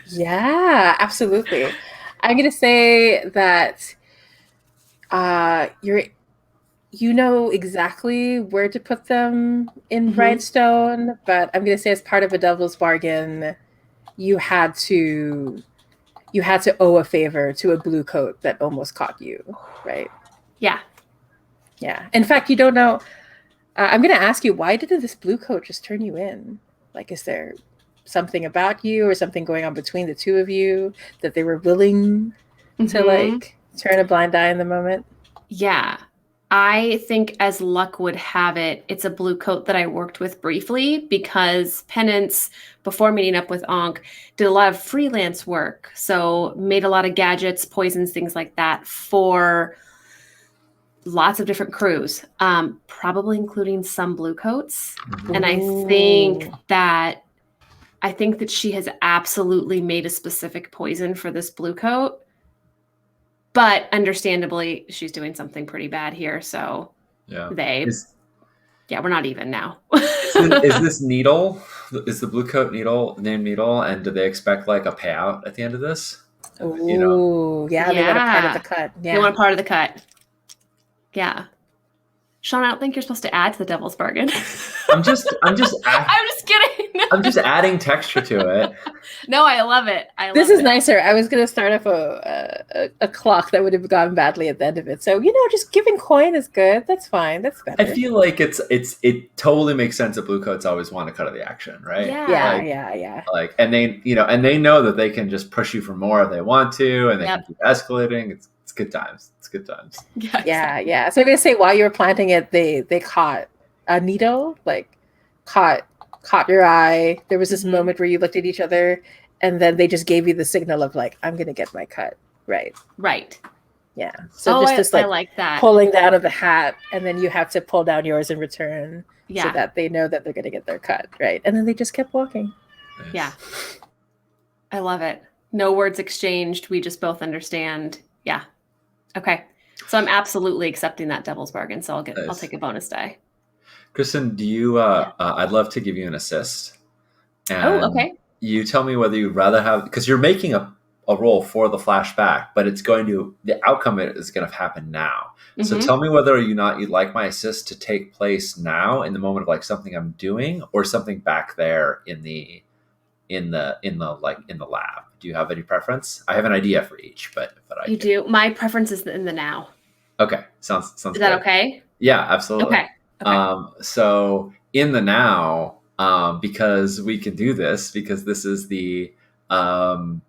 Yeah, absolutely. I'm gonna say that you know exactly where to put them in Brightstone, but I'm gonna say as part of a devil's bargain, you had to owe a favor to a blue coat that almost caught you, right? Yeah. In fact, you don't know. I'm gonna ask you, why didn't this blue coat just turn you in? Like, is there something about you or something going on between the two of you that they were willing to like turn a blind eye in the moment? Yeah. I think as luck would have it, it's a blue coat that I worked with briefly because Penance, before meeting up with Ankh, did a lot of freelance work. So made a lot of gadgets, poisons, things like that for lots of different crews, probably including some blue coats. Mhm. And I think that she has absolutely made a specific poison for this blue coat. But understandably, she's doing something pretty bad here. So Yeah. we're not even now. Is this Needle? Is the blue coat Needle named Needle? And do they expect like a payout at the end of this? You know, Ooh, yeah, they want a part of the cut. They Yeah. want part of the cut. Yeah. Sean, I don't think you're supposed to add to the devil's bargain. I'm just I'm just kidding. I'm just adding texture to it. No, I love it. This is nicer. I was going to start off a clock that would have gone badly at the end of it. So, just giving coin is good. That's fine. That's better. I feel like it totally makes sense that blue coats always want to cut of the action, right? Yeah. Like, and they know that they can just push you for more if they want to, and they can keep escalating. It's good times. It's good times. Yeah. So I'm going to say, while you were planting it, they caught a needle, like caught your eye. There was this moment where you looked at each other, and then they just gave you the signal of like, I'm gonna get my cut. Right. Yeah. So I like that pulling down of the hat, and then you have to pull down yours in return, so that they know that they're gonna get their cut. Right. And then they just kept walking. Nice. Yeah. I love it. No words exchanged. We just both understand. Yeah. Okay. So I'm absolutely accepting that devil's bargain. So I'll take a bonus die. Kristen, do you? I'd love to give you an assist. And okay. You tell me whether you'd rather have, because you're making a roll for the flashback, but the outcome is going to happen now. Mm-hmm. So tell me whether or not you'd like my assist to take place now in the moment of like something I'm doing, or something back there in the lab. Do you have any preference? I have an idea for each, but you do. My preference is in the now. Okay, sounds. Is that okay? Yeah, absolutely. Okay. So in the now, because we can do this, because this is our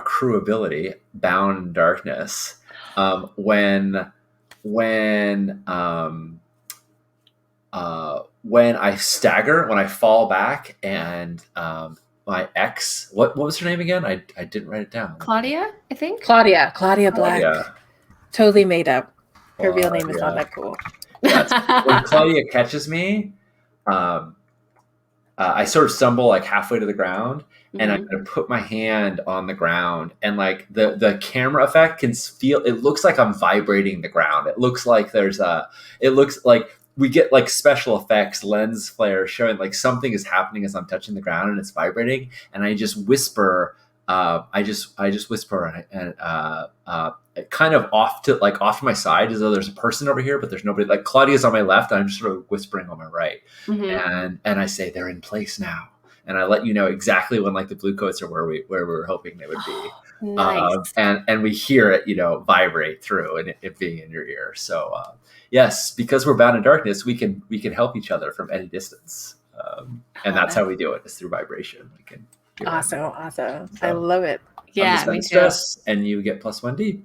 crew ability, Bound in Darkness. When I stagger, when I fall back, and my ex, what was her name again? I didn't write it down. Claudia, I think. Claudia Black. Totally made up. Her real name is not that cool. When Claudia catches me, I sort of stumble like halfway to the ground, and I'm going to put my hand on the ground, and like the camera effect can feel, it looks like I'm vibrating the ground. It looks like we get like special effects, lens flare showing like something is happening as I'm touching the ground and it's vibrating. And I just whisper, I just whisper and kind of off to my side, as though there's a person over here, but there's nobody. Like Claudia's on my left, and I'm just sort of whispering on my right. And I say, they're in place now. And I let you know exactly when like the blue coats are where we were hoping they would be. Nice. And we hear it, vibrate through, and it being in your ear. So yes, because we're bound in darkness, we can help each other from any distance. And that's how we do it, is through vibration. We can. Awesome. So, I love it. Yeah, me too. Stress, and you get +1D.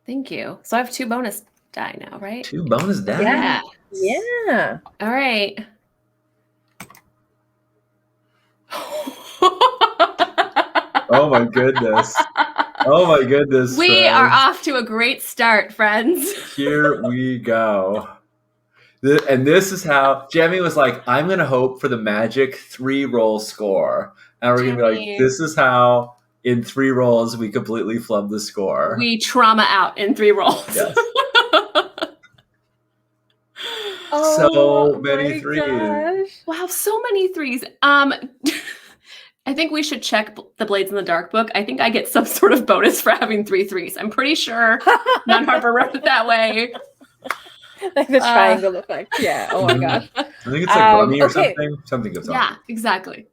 Thank you. So I have 2 bonus die now, right? 2 bonus die. Yeah. All right. Oh my goodness. We are off to a great start, friends. Here we go. And this is how Jamie was like, I'm going to hope for the magic 3-roll score. And we're going to be like, this is how in 3 rolls we completely flub the score. We trauma out in 3 rolls. Yes. Oh, so many 3s. Gosh. Wow, so many 3s. I think we should check the Blades in the Dark book. I think I get some sort of bonus for having 3 3s. I'm pretty sure None Harper wrote it that way. Like the triangle effect. Yeah. Oh my gosh. I think it's like bunny or something. Something goes on. Yeah, exactly.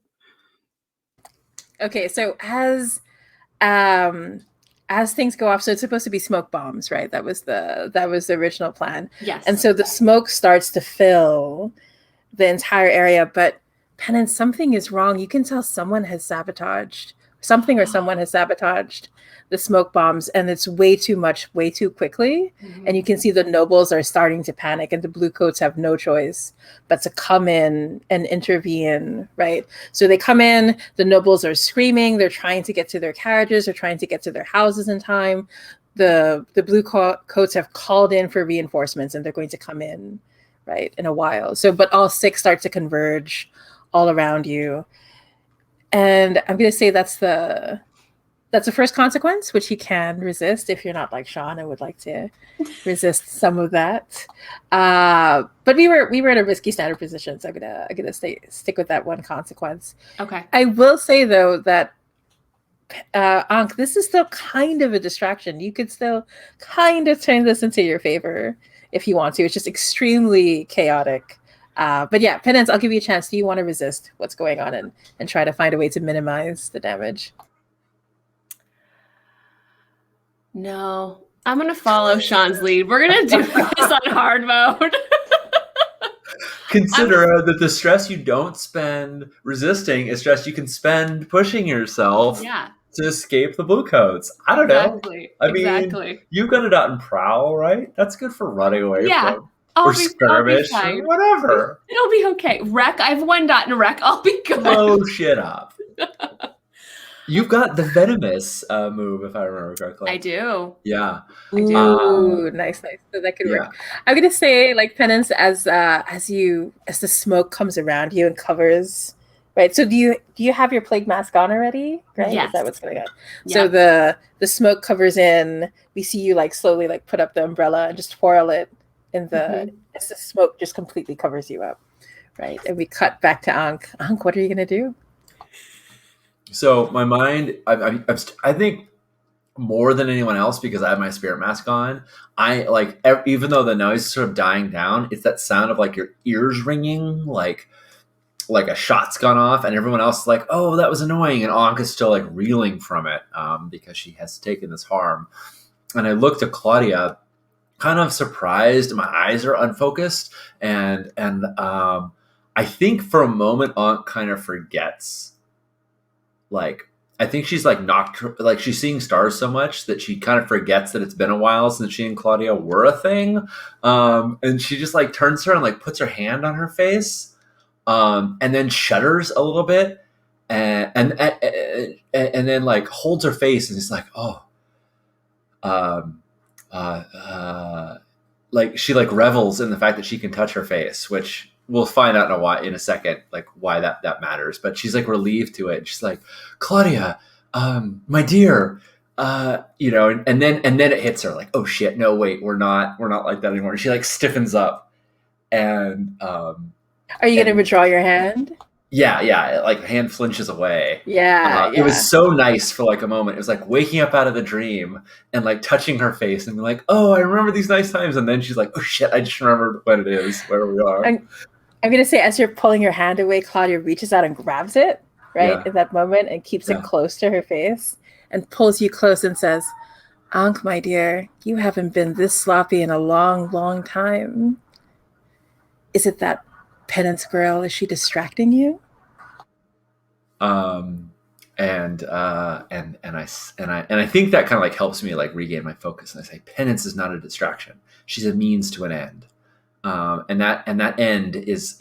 Okay, so as things go off, so it's supposed to be smoke bombs, right? That was the original plan. Yes. And so the smoke starts to fill the entire area, but Penance, something is wrong. You can tell someone has sabotaged. something or someone has sabotaged the smoke bombs, and it's way too much, way too quickly. And you can see the nobles are starting to panic, and the blue coats have no choice but to come in and intervene, right? So they come in, the nobles are screaming, they're trying to get to their carriages, they're trying to get to their houses in time. The blue coats have called in for reinforcements, and they're going to come in, right, in a while. So, but all six start to converge all around you. And I'm going to say that's the first consequence, which you can resist if you're not like Sean and would like to resist some of that. But we were in a risky standard position, so I'm gonna stick with that one consequence. Okay. I will say though that Ankh, this is still kind of a distraction. You could still kind of turn this into your favor if you want to. It's just extremely chaotic. But yeah, Penance, I'll give you a chance. Do you want to resist what's going on and try to find a way to minimize the damage? No, I'm going to follow Sean's lead. We're going to do this on hard mode. Consider that the stress you don't spend resisting is stress you can spend pushing yourself to escape the blue coats. I don't know. I mean, you've got a dot and prowl, right? That's good for running away from. Or skirmish or whatever. It'll be okay. Wreck. I have 1 dot in wreck. I'll be good. Blow shit up. You've got the venomous move, if I remember correctly. I do. Yeah. I do. Ooh, nice. So that could work. I'm gonna say, like, Penance, as the smoke comes around you and covers, right? So do you have your plague mask on already? Right? Yes. Is that what's going on? Yep. So the smoke covers in. We see you like slowly like put up the umbrella and just twirl it in the as the smoke just completely covers you up, right? And we cut back to Ankh. Ankh, what are you gonna do? So my mind, I think more than anyone else, because I have my spirit mask on, I like, even though the noise is sort of dying down, it's that sound of like your ears ringing, like a shot's gone off, and everyone else is like, oh, that was annoying, and Ankh is still like reeling from it because she has taken this harm. And I looked at Claudia, kind of surprised. My eyes are unfocused, and I think for a moment Ankh kind of forgets. Like, I think she's like like she's seeing stars so much that she kind of forgets that it's been a while since she and Claudia were a thing. And she just like turns her and like puts her hand on her face, and then shudders a little bit, and then like holds her face and is like, oh, like she like revels in the fact that she can touch her face, which we'll find out in a second, like why that matters. But she's like relieved to it. She's like, Claudia, my dear, and then it hits her like, oh shit, no, wait, we're not like that anymore. And she like stiffens up, and are you gonna withdraw your hand? Yeah, like hand flinches away. Yeah. It was so nice for like a moment. It was like waking up out of the dream and like touching her face and being like, oh, I remember these nice times. And then she's like, oh shit, I just remembered what it is, where we are. I'm going to say, as you're pulling your hand away, Claudia reaches out and grabs it, right, in that moment, and keeps it close to her face and pulls you close and says, Ankh, my dear, you haven't been this sloppy in a long, long time. Is it that Penance girl? Is she distracting you? And I think that kind of like helps me like regain my focus. And I say, Penance is not a distraction. She's a means to an end. And that end is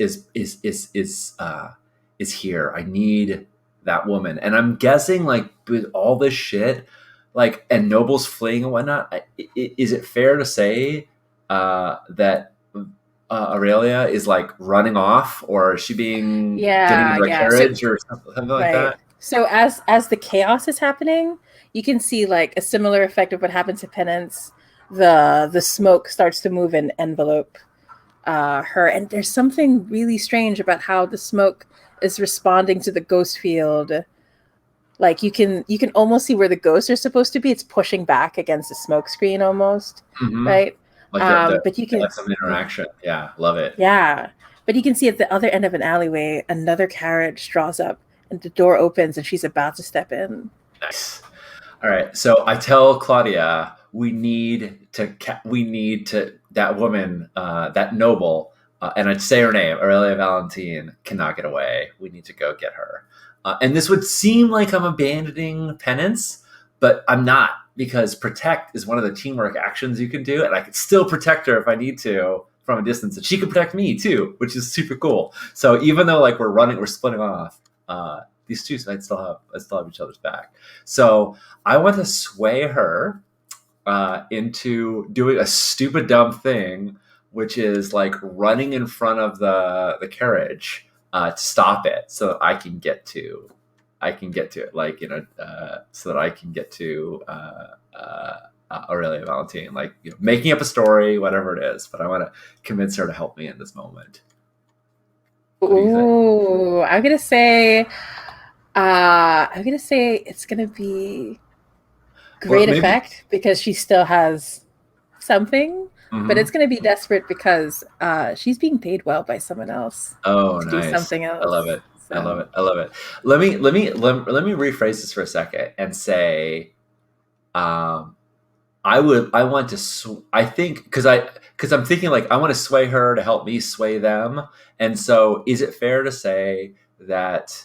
here. I need that woman. And I'm guessing like with all this shit, like, and nobles fleeing and whatnot, is it fair to say that Aurelia is like running off, or is she getting into a carriage or something like that? So as the chaos is happening, you can see like a similar effect of what happened to Penance. The smoke starts to move and envelope her, and there's something really strange about how the smoke is responding to the ghost field. Like you can almost see where the ghosts are supposed to be. It's pushing back against the smoke screen almost, right? Like but you can like some interaction. Yeah, love it. Yeah, but you can see at the other end of an alleyway, another carriage draws up, and the door opens, and she's about to step in. Nice. All right, so I tell Claudia, we need to that woman, that noble, and I'd say her name, Aurelia Valentine, cannot get away. We need to go get her. And this would seem like I'm abandoning penance, but I'm not, because protect is one of the teamwork actions you can do, and I can still protect her if I need to from a distance, and she can protect me too, which is super cool. So even though like we're splitting off, these two I still have each other's back. So I want to sway her into doing a stupid dumb thing, which is like running in front of the carriage to stop it, so that I can get to it, like so that I can get to Aurelia Valentine, like making up a story, whatever it is. But I want to convince her to help me in this moment. What do you think? Ooh, I'm gonna say it's gonna be great effect because she still has something, but it's gonna be desperate because she's being paid well by someone else. Oh, to nice. do something else. I love it. So. I love it. Let me rephrase this for a second and say, I want to, I think, because I'm thinking like I want to sway her to help me sway them. And so is it fair to say that,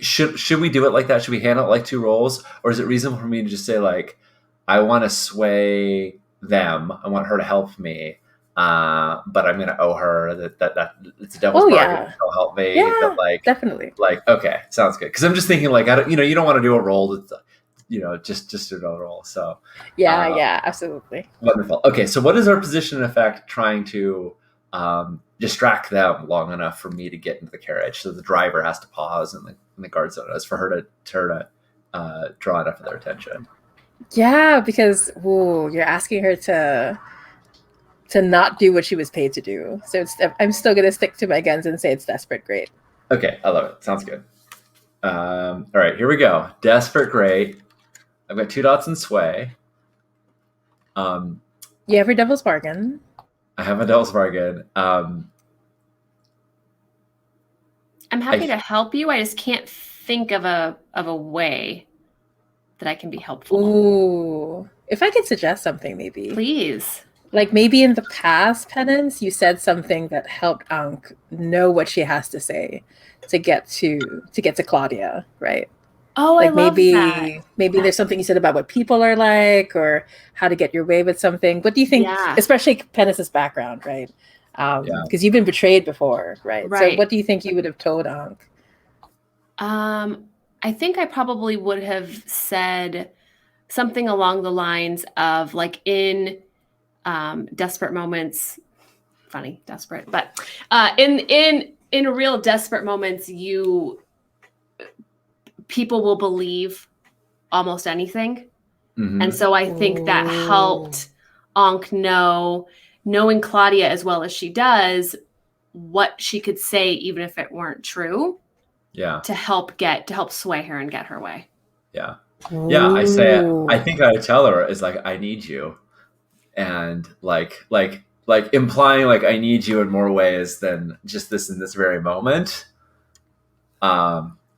should we do it like that? Should we handle it like two roles? Or is it reasonable for me to just say like, I want to sway them. I want her to help me. But I'm going to owe her that it's a devil's bargain. Yeah. She'll help me. Yeah, but like, definitely. Like, okay, sounds good. Because I'm just thinking like, you don't want to do a role that's, just another role. So yeah, absolutely. Wonderful. Okay, so what is our position in effect trying to distract them long enough for me to get into the carriage, so the driver has to pause and the guard zone is for her to draw enough of their attention? Yeah, because you're asking her to not do what she was paid to do. So I'm still going to stick to my guns and say it's desperate great. Okay, I love it. Sounds good. All right, here we go. Desperate great. I've got 2 dots in sway. You have your devil's bargain. I have a devil's bargain. I'm happy to help you. I just can't think of a way that I can be helpful. Ooh, if I could suggest something, maybe. Please. Like maybe in the past, Penance, you said something that helped Ankh know what she has to say to get to Claudia, right? Oh, like I love that. Maybe there's something you said about what people are like or how to get your way with something. What do you think, especially Penance's background, right? Because you've been betrayed before, right? So what do you think you would have told Ankh? I think I probably would have said something along the lines of like in desperate moments, funny, desperate, but in real desperate moments, people will believe almost anything. Mm-hmm. And so I think that helped Ankh knowing Claudia as well as she does, what she could say, even if it weren't true. Yeah. To help sway her and get her way. Yeah. Yeah. I say, I think I tell her is like, I need you. And like implying like I need you in more ways than just this in this very moment.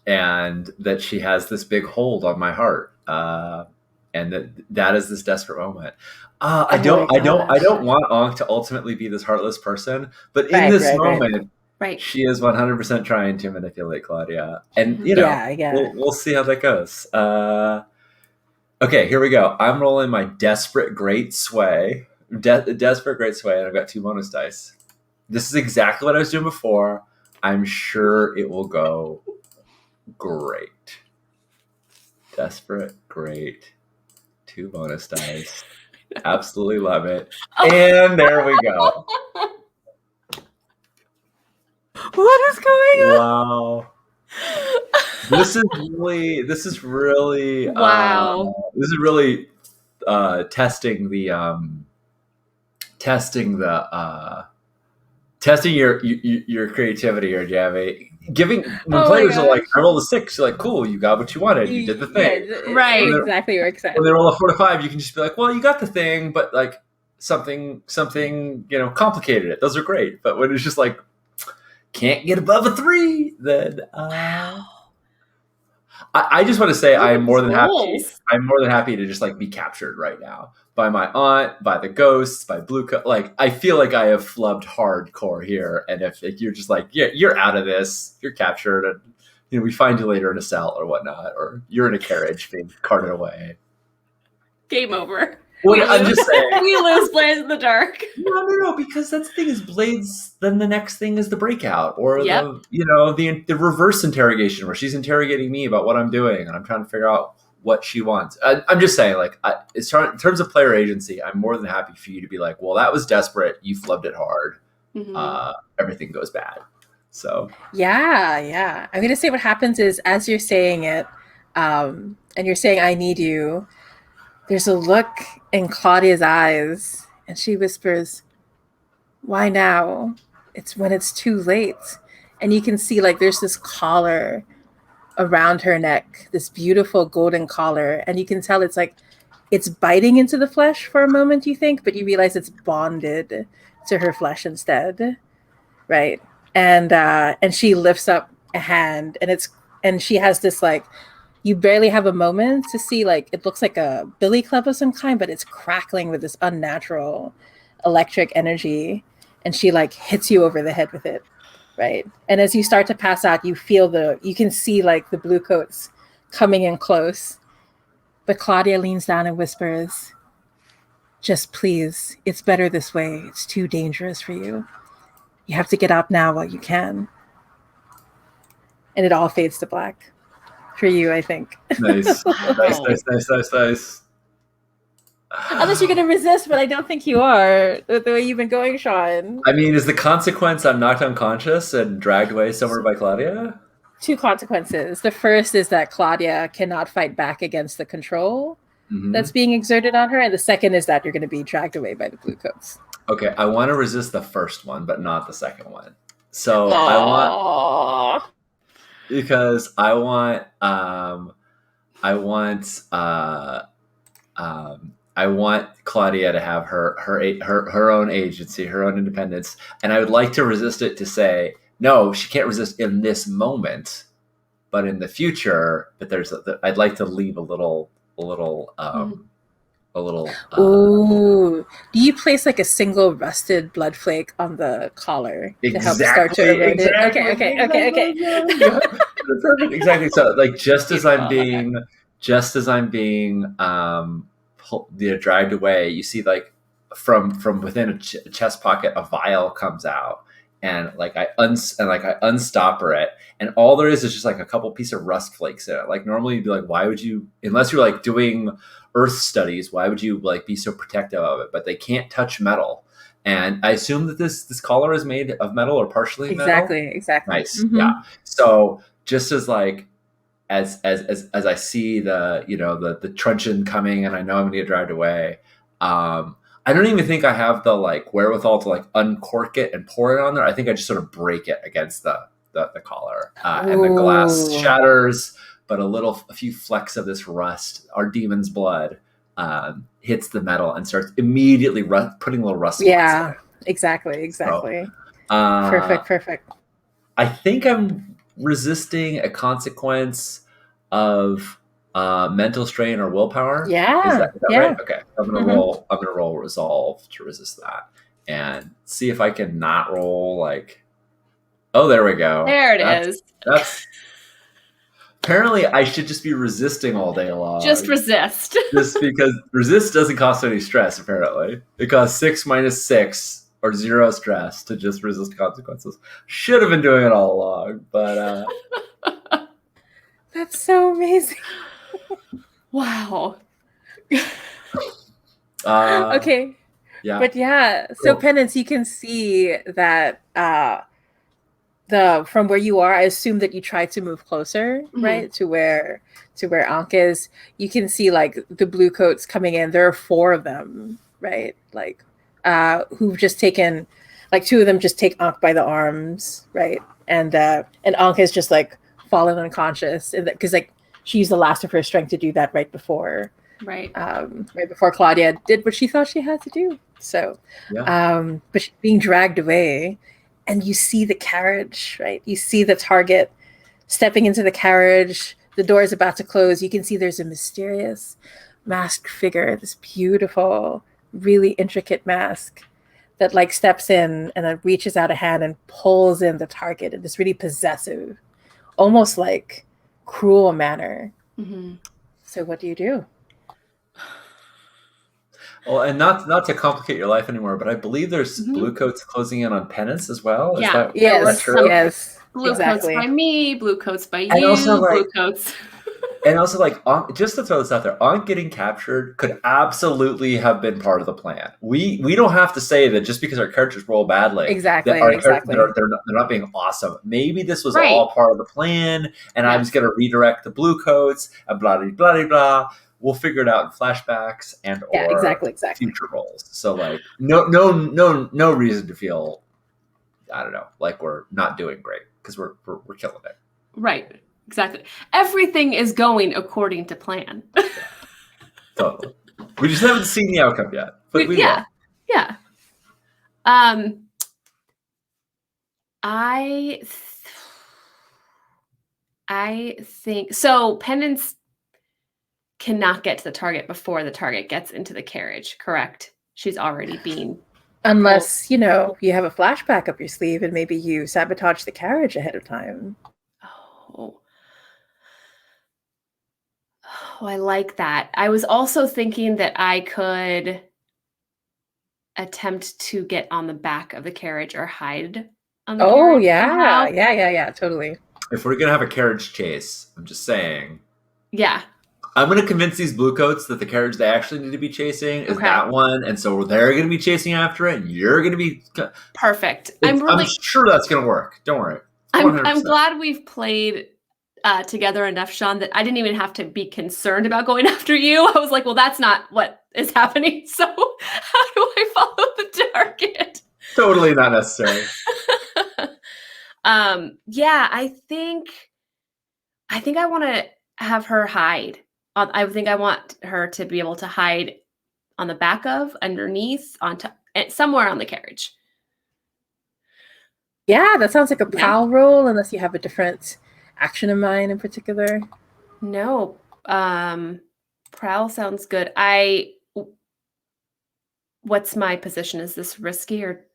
And that she has this big hold on my heart. And that is this desperate moment. I don't want Ankh to ultimately be this heartless person, but in this moment, she is 100% trying to manipulate Claudia, and we'll see how that goes. Okay, here we go. I'm rolling my desperate great sway, desperate great sway, and I've got 2 bonus dice. This is exactly what I was doing before. I'm sure it will go great. Desperate great. 2 bonus dice. Absolutely love it. And there we go. What is going on? Wow. This is really wow. This is really testing your creativity here, Javi. When players are like, I rolled a 6, you're like, cool, you got what you wanted, you did the thing. Yeah, right. Exactly what excited. When they roll a 4 to 5, you can just be like, well, you got the thing, but like something complicated it. Those are great. But when it's just like can't get above a 3, then I just want to say Look I'm at more these than happy. goals. I'm more than happy to just like be captured right now by my aunt, by the ghosts, by blue. Like I feel like I have flubbed hardcore here, and if you're just like, yeah, you're out of this, you're captured, and we find you later in a cell or whatnot, or you're in a carriage being carted away. Game over. Well, I'm just saying. We lose Blaze in the Dark. No, because that's the thing is Blades. Then the next thing is the breakout, or Yep. the reverse interrogation, where she's interrogating me about what I'm doing, and I'm trying to figure out what she wants. I'm just saying, like, in terms of player agency, I'm more than happy for you to be like, well, that was desperate. You flubbed it hard. Mhm. Everything goes bad. So Yeah. I'm going to say what happens is as you're saying it, and you're saying, I need you, there's a look in Claudia's eyes, and she whispers, why now? It's when it's too late. And you can see like there's this collar around her neck, this beautiful golden collar, and you can tell it's like it's biting into the flesh for a moment, you think, but you realize it's bonded to her flesh instead, right? And she lifts up a hand, and she has this like, you barely have a moment to see, like it looks like a billy club of some kind, but it's crackling with this unnatural electric energy, and she like hits you over the head with it, right? And as you start to pass out, you can see like the blue coats coming in close, but Claudia leans down and whispers, just please, it's better this way. It's too dangerous for you. You have to get out now while you can. And it all fades to black for you, I think. nice. Unless you're going to resist, but I don't think you are, the way you've been going, Sean. I mean, is the consequence I'm knocked unconscious and dragged away somewhere by Claudia? Two consequences. The first is that Claudia cannot fight back against the control that's being exerted on her. And the second is that you're going to be dragged away by the blue coats. Okay, I want to resist the first one, but not the second one. So Aww. I want Claudia to have her own agency, her own independence, and I would like to resist it to say no, she can't resist in this moment, but in the future. But I'd like to leave a little. Ooh, do you place like a single rusted blood flake on the collar to help start to erode it? Okay. Perfect. Exactly. So, like, just as I'm being dragged away, you see, like, from within a chest pocket, a vial comes out, and like I unstopper it, and all there is just like a couple piece of rust flakes in it. Like normally you'd be like, why would you, unless you're like doing earth studies, why would you like be so protective of it? But they can't touch metal, and I assume that this collar is made of metal or partially metal. Exactly. Nice. Mm-hmm. Yeah. So just as like as I see the truncheon coming, and I know I'm gonna get dragged away, I don't even think I have the like wherewithal to like uncork it and pour it on there. I think I just sort of break it against the collar, and the glass shatters, but a few flecks of this rust, our demon's blood, hits the metal and starts immediately putting little rust. Yeah, exactly. So, perfect. I think I'm resisting a consequence of mental strain or willpower. Yeah. Is that right? Okay. I'm gonna roll resolve to resist that and see if I can not roll like. Oh, there we go. There it is. That's apparently I should just be resisting all day long. Just resist. Just because resist doesn't cost any stress. Apparently, it costs 6 minus 6 or 0 stress to just resist consequences. Should have been doing it all along, but that's so amazing. Wow. Okay. Yeah. But yeah, so cool. Penance, you can see that from where you are, I assume that you try to move closer, right, to where Ankh is. You can see like the blue coats coming in. There are 4 of them, right? Like who've just taken, like 2 of them just take Ankh by the arms, right? And Ankh has just like fallen unconscious because like she used the last of her strength to do that right before Claudia did what she thought she had to do. So, but she's being dragged away, and you see the carriage, right? You see the target stepping into the carriage. the door is about to close, you can see there's a mysterious masked figure, this beautiful, really intricate mask that like steps in and then reaches out a hand and pulls in the target in this really possessive, almost like cruel manner. Mm-hmm. So what do you do? Well, and not to complicate your life anymore, but I believe there's Mhm. blue coats closing in on penance as well. Is Yeah, that there was true? some Yes, blue exactly. coats by me, blue coats by And you, also, like- blue coats. And also, like, just to throw this out there, Ankh getting captured could absolutely have been part of the plan. We don't have to say that just because our characters roll badly, Exactly, that our exactly. characters they're not being awesome. Maybe this was Right. all part of the plan, and I was going to redirect the blue coats and blah blah blah blah. We'll figure it out in flashbacks and Yeah, or exactly. future roles. So like, no reason to feel, I don't know, like we're not doing great because we're killing it. Right. Exactly. Everything is going according to plan. Totally. We just haven't seen the outcome yet, but we will. Yeah. I think so. Penance cannot get to the target before the target gets into the carriage, correct? She's already been. Unless, you know, you have a flashback up your sleeve and maybe you sabotage the carriage ahead of time. Oh, I like that. I was also thinking that I could attempt to get on the back of the carriage or hide on the carriage somehow. Yeah, totally. If we're gonna have a carriage chase, I'm just saying. Yeah. I'm gonna convince these blue coats that the carriage they actually need to be chasing is that one, and so they're gonna be chasing after it, and you're gonna be perfect. I'm sure that's gonna work. Don't worry. I'm glad we've played together enough, Sean, that I didn't even have to be concerned about going after you. I was like, well, that's not what is happening. So how do I follow the target? Totally not necessary. Yeah, I think I want to have her hide. I think I want her to be able to hide on the back of, underneath, on top, somewhere on the carriage. Yeah, that sounds like a prowl roll, unless you have a different action in mind in particular. No, prowl sounds good. What's my position? Is this risky or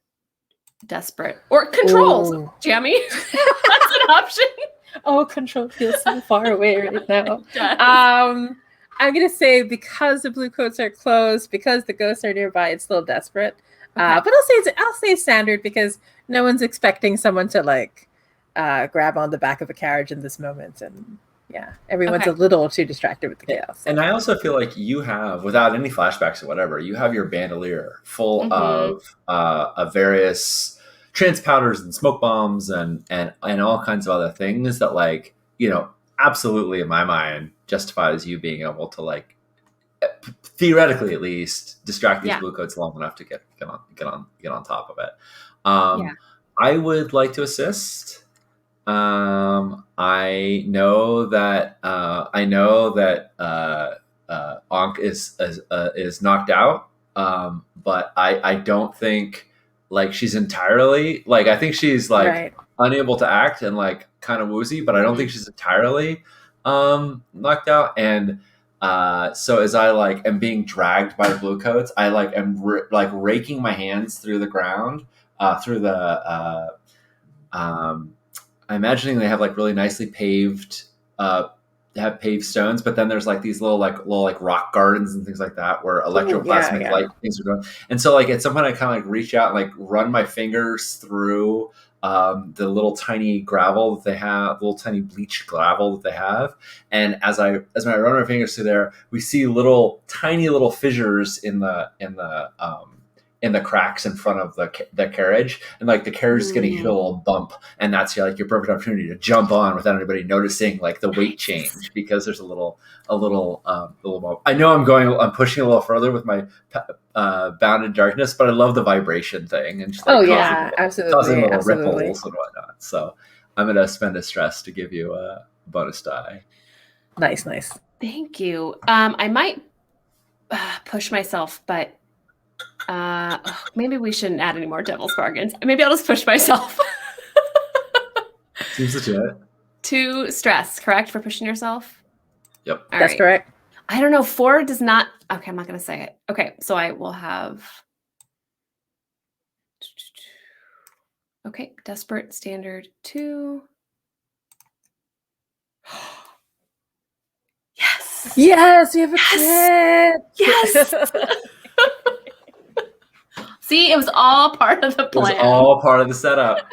desperate? Or controls, Ooh. Jamie? That's an option. Oh, control feels so far away right now. I'm gonna say because the blue coats are closed, because the ghosts are nearby, it's still desperate. Okay. But I'll say standard because no one's expecting someone to like grab on the back of a carriage in this moment, and yeah, everyone's a little too distracted with the chaos. And I also feel like you have, without any flashbacks or whatever, you have your bandolier full of various trance powders and smoke bombs and all kinds of other things that, like, you know, absolutely in my mind justifies you being able to, like, theoretically at least distract these blue coats long enough to get on top of it. I would like to assist. I know that Ankh is knocked out, but I don't think like she's entirely, like, I think she's like unable to act and like kind of woozy, but I don't think she's entirely knocked out. And so as I like am being dragged by the blue coats, I like am raking my hands through the ground, through the I'm imagining they have like really nicely paved, have paved stones, but then there's like these little rock gardens and things like that where electroplasmic light things are going. And so like at some point I kind of like reach out and like run my fingers through the little tiny gravel that they have, little tiny bleached gravel that they have. And as I run my fingers through there, we see tiny little fissures in the cracks in front of the carriage, and like the carriage is getting hit a little bump, and that's like your perfect opportunity to jump on without anybody noticing like the weight change, because there's a little bump. I know I'm pushing a little further with my bounded darkness, but I love the vibration thing and just like causing little ripples and whatnot. So I'm gonna spend a stress to give you a bonus die. Nice. Thank you. I might push myself, but maybe we shouldn't add any more devil's bargains. Maybe I'll just push myself. Seems legit. 2 stress, correct, for pushing yourself? Yep. All That's right. correct. I don't know. 4 does not. Okay, I'm not going to say it. Okay, so I will have. Okay, desperate standard 2. Yes. Yes, you have a Yes! crit. Yes. See, it was all part of the It was plan. all part of the setup.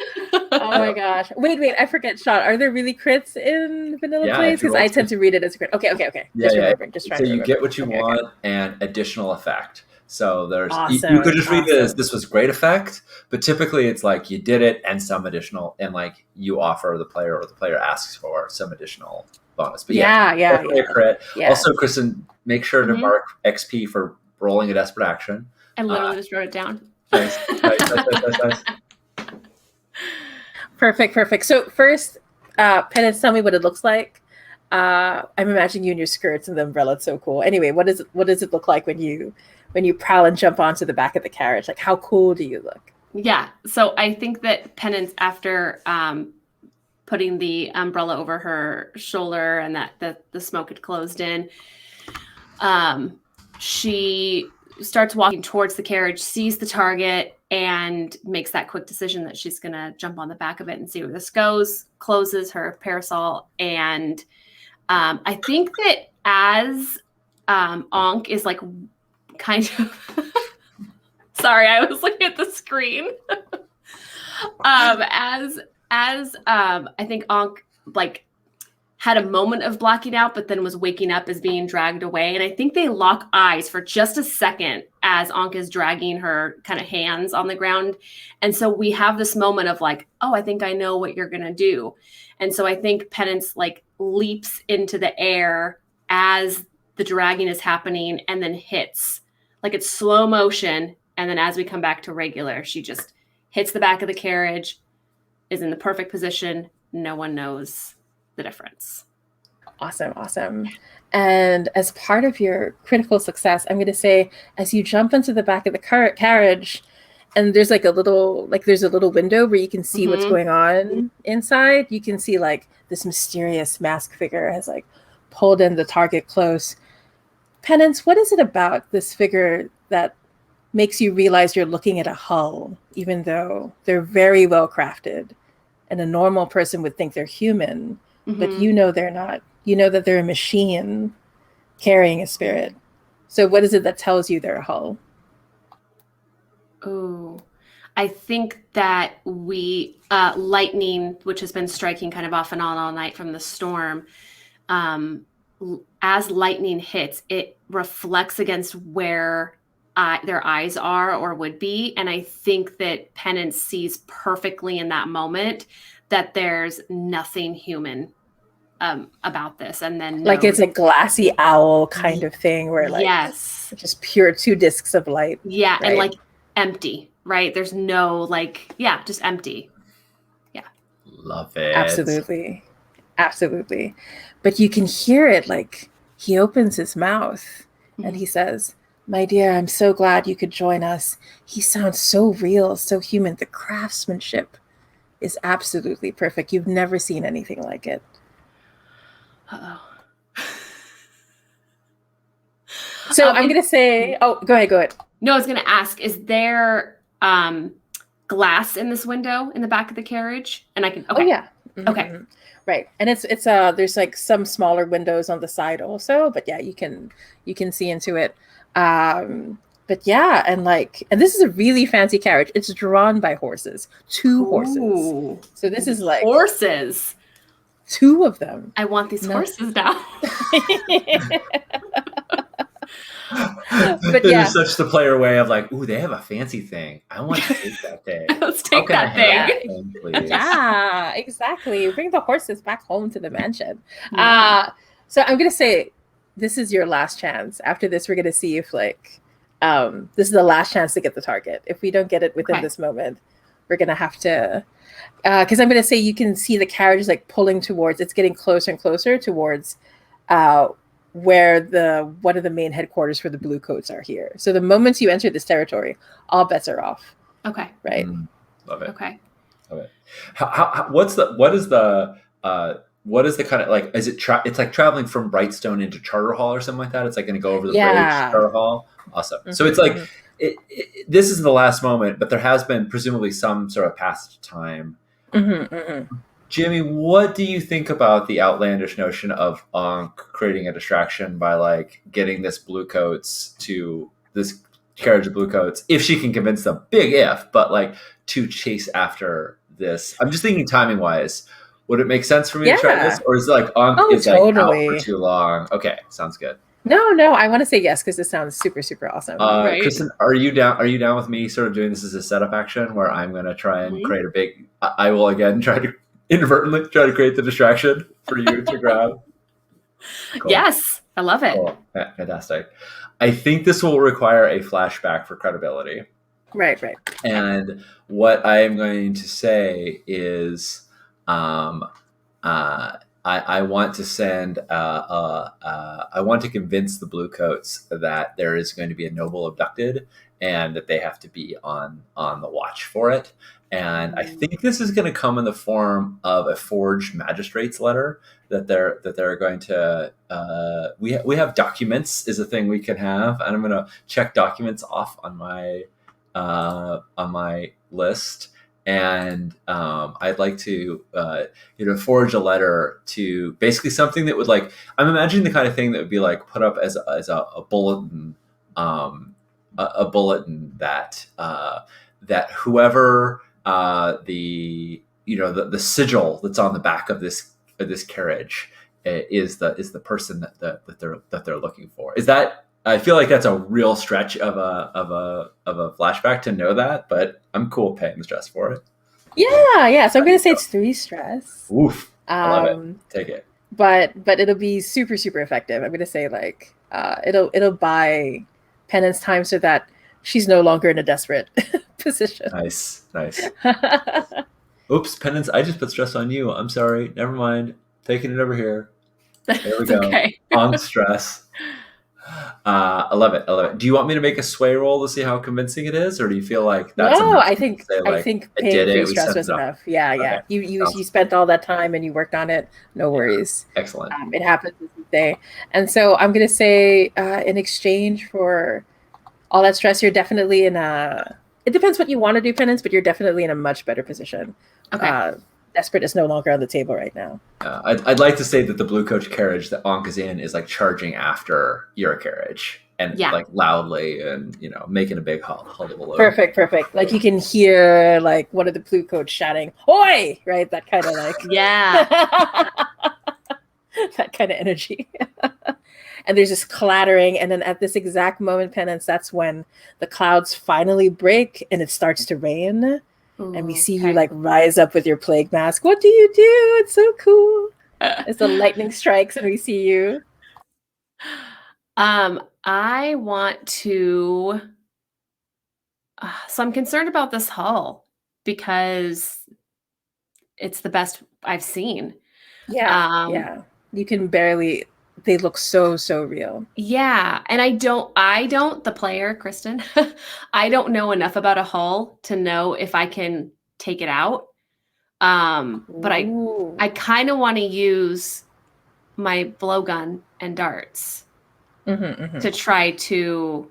Oh my gosh. Wait, I forget, Sean. Are there really crits in Vanilla Yeah, Blaze? if you Because roll I tend to read it as a crit. Okay. Yeah, Just yeah. remembering. Just trying So to you remember. get what you Okay. want and additional effect. So there's Awesome. you could just read it as Awesome. this was great effect, but typically it's like you did it and some additional, and like you offer the player or the player asks for some additional bonus. But Yeah. definitely a crit. Yeah. Also, Kristen, make sure to Mhm. mark XP for rolling a desperate action. I literally just wrote it down. Nice. Perfect. So first, Penance, tell me what it looks like. I'm imagining you in your skirts and the umbrella. It's so cool. Anyway, what does it look like when you prowl and jump onto the back of the carriage? Like, how cool do you look? Yeah. So I think that Penance, after putting the umbrella over her shoulder and that the smoke had closed in, she starts walking towards the carriage, sees the target, and makes that quick decision that she's going to jump on the back of it and see where this goes, closes her parasol. And I think that as Ankh is like kind of... Sorry, I was looking at the screen. As I think Ankh like had a moment of blacking out, but then was waking up as being dragged away. And I think they lock eyes for just a second as Ankh is dragging her kind of hands on the ground. And so we have this moment of like, oh, I think I know what you're going to do. And so I think Penance like leaps into the air as the dragging is happening and then hits. Like it's slow motion. And then as we come back to regular, she just hits the back of the carriage, is in the perfect position. No one knows the difference. Awesome. And as part of your critical success, I'm going to say, as you jump into the back of the carriage, and there's like a little window where you can see what's going on inside. You can see like this mysterious masked figure has like pulled in the target close. Penance, what is it about this figure that makes you realize you're looking at a hull, even though they're very well crafted, and a normal person would think they're human, but you know they're not. You know that they're a machine carrying a spirit. So what is it that tells you they're a hull? Oh, I think that we lightning, which has been striking kind of off and on all night from the storm, as lightning hits, it reflects against where their eyes are or would be. And I think that Penance sees perfectly in that moment that there's nothing human about this. And then like it's a glassy owl kind of thing where like yes, just pure 2 discs of light. Yeah. Right? And like empty, right? There's no like, yeah, just empty. Yeah. Love it. Absolutely. But you can hear it, like he opens his mouth and he says, "My dear, I'm so glad you could join us." He sounds so real, so human. The craftsmanship is absolutely perfect. You've never seen anything like it. Uh-oh. So I'm going to say, oh, go ahead. No, I was going to ask, is there glass in this window in the back of the carriage? And I can, okay. Oh, yeah. Okay. Right. And it's there's like some smaller windows on the side also, but yeah, you can see into it. But yeah, and this is a really fancy carriage. It's drawn by horses, 2 horses. Ooh. So this is like horses. 2 of them. I want these horses now. But yeah, there's such the player way of like, ooh, they have a fancy thing. I want to take that thing. Let's take that thing. Please. Yeah, exactly. Bring the horses back home to the mansion. Yeah. So I'm gonna say this is your last chance. After this, we're gonna see if this is the last chance to get the target. If we don't get it within this moment, we're gonna have to. Because I'm gonna say you can see the carriage is like pulling towards. It's getting closer and closer towards. Where one of the main headquarters for the Blue Coats are here. So the moment you enter this territory, all bets are off. Okay. Right. Love it. Okay. Love it. What is the what is the kind of like? Is it? It's like traveling from Brightstone into Charter Hall or something like that. It's like going to go over the bridge, Yeah. Charter Hall. Awesome. So it's Mm-hmm. like this is the last moment, but there has been presumably some sort of passage of time. Mm-hmm. Mm-hmm. Jimmy, what do you think about the outlandish notion of Ankh creating a distraction by like getting this carriage of bluecoats, if she can convince them, big if, but like to chase after this? I'm just thinking timing wise. Would it make sense for me to try this, or is it like Ankh Oh, is like out for totally. too long? Okay, sounds good. No, I want to say yes because this sounds super, super awesome. Right. Kristen, are you down? Are you down with me sort of doing this as a setup action where I'm going to try and create a big? I will again try to inadvertently try to create the distraction for you to grab. Cool. Yes, I love it. Cool. Yeah, fantastic. I think this will require a flashback for credibility. Right. And what I am going to say is, I want to send. I want to convince the Bluecoats that there is going to be a noble abducted, and that they have to be on the watch for it. And I think this is going to come in the form of a forged magistrate's letter that they're going to. We have documents is a thing we can have, and I'm going to check documents off on my list. And I'd like to forge a letter to basically something that would like, I'm imagining the kind of thing that would be like put up as a bulletin, a bulletin that that whoever the sigil that's on the back of this carriage is the person that they're looking for. Is that? I feel like that's a real stretch of a flashback to know that, but I'm cool paying the stress for it. Yeah. So I'm gonna say it's 3 stress. Oof, I love it. Take it. But it'll be super, super effective. I'm gonna say like it'll buy Penance time so that she's no longer in a desperate position. Nice. Oops, Penance. I just put stress on you. I'm sorry. Never mind. Taking it over here. There we go. Okay. On stress. I love it. Do you want me to make a sway roll to see how convincing it is, or do you feel like that's no? enough? I think paying 3 stress was enough. Yeah. Okay. You spent all that time and you worked on it. No worries. Excellent. It happens this day, and so I'm gonna say in exchange for all that stress, you're definitely in a. It depends what you want to do, Penance, but you're definitely in a much better position. Okay. Desperate is no longer on the table right now. I'd like to say that the blue coach carriage that Ankh is in is like charging after your carriage and like loudly and making a big hullabaloo. Perfect. Like you can hear like one of the blue coach shouting "Oi!" Right? That kind of like that kind of energy. And there's this clattering, and then at this exact moment, Penance, that's when the clouds finally break and it starts to rain. And we see you like rise up with your plague mask. What do you do? It's so cool. As the lightning strikes and we see you. I want to. So I'm concerned about this hull because it's the best I've seen. Yeah. You can barely. They look so real. Yeah, and I don't, the player, Kristen, I don't know enough about a hull to know if I can take it out. But I kind of want to use my blowgun and darts to try to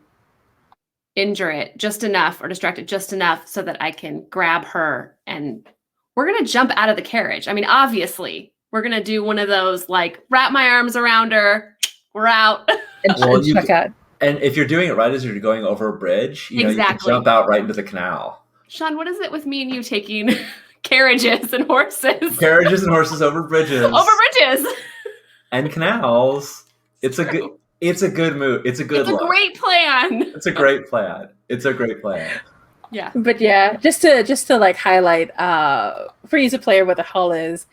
injure it just enough or distract it just enough so that I can grab her and we're going to jump out of the carriage. I mean, obviously, we're going to do one of those, like, wrap my arms around her, we're out. And if you're doing it right as you're going over a bridge, you can jump out right into the canal. Sean, what is it with me and you taking carriages and horses? Carriages and horses over bridges. Over bridges. And canals. It's a good move. It's a good look. Great plan. It's a great plan. Yeah. But yeah, just to like highlight for you as a player what the hull is,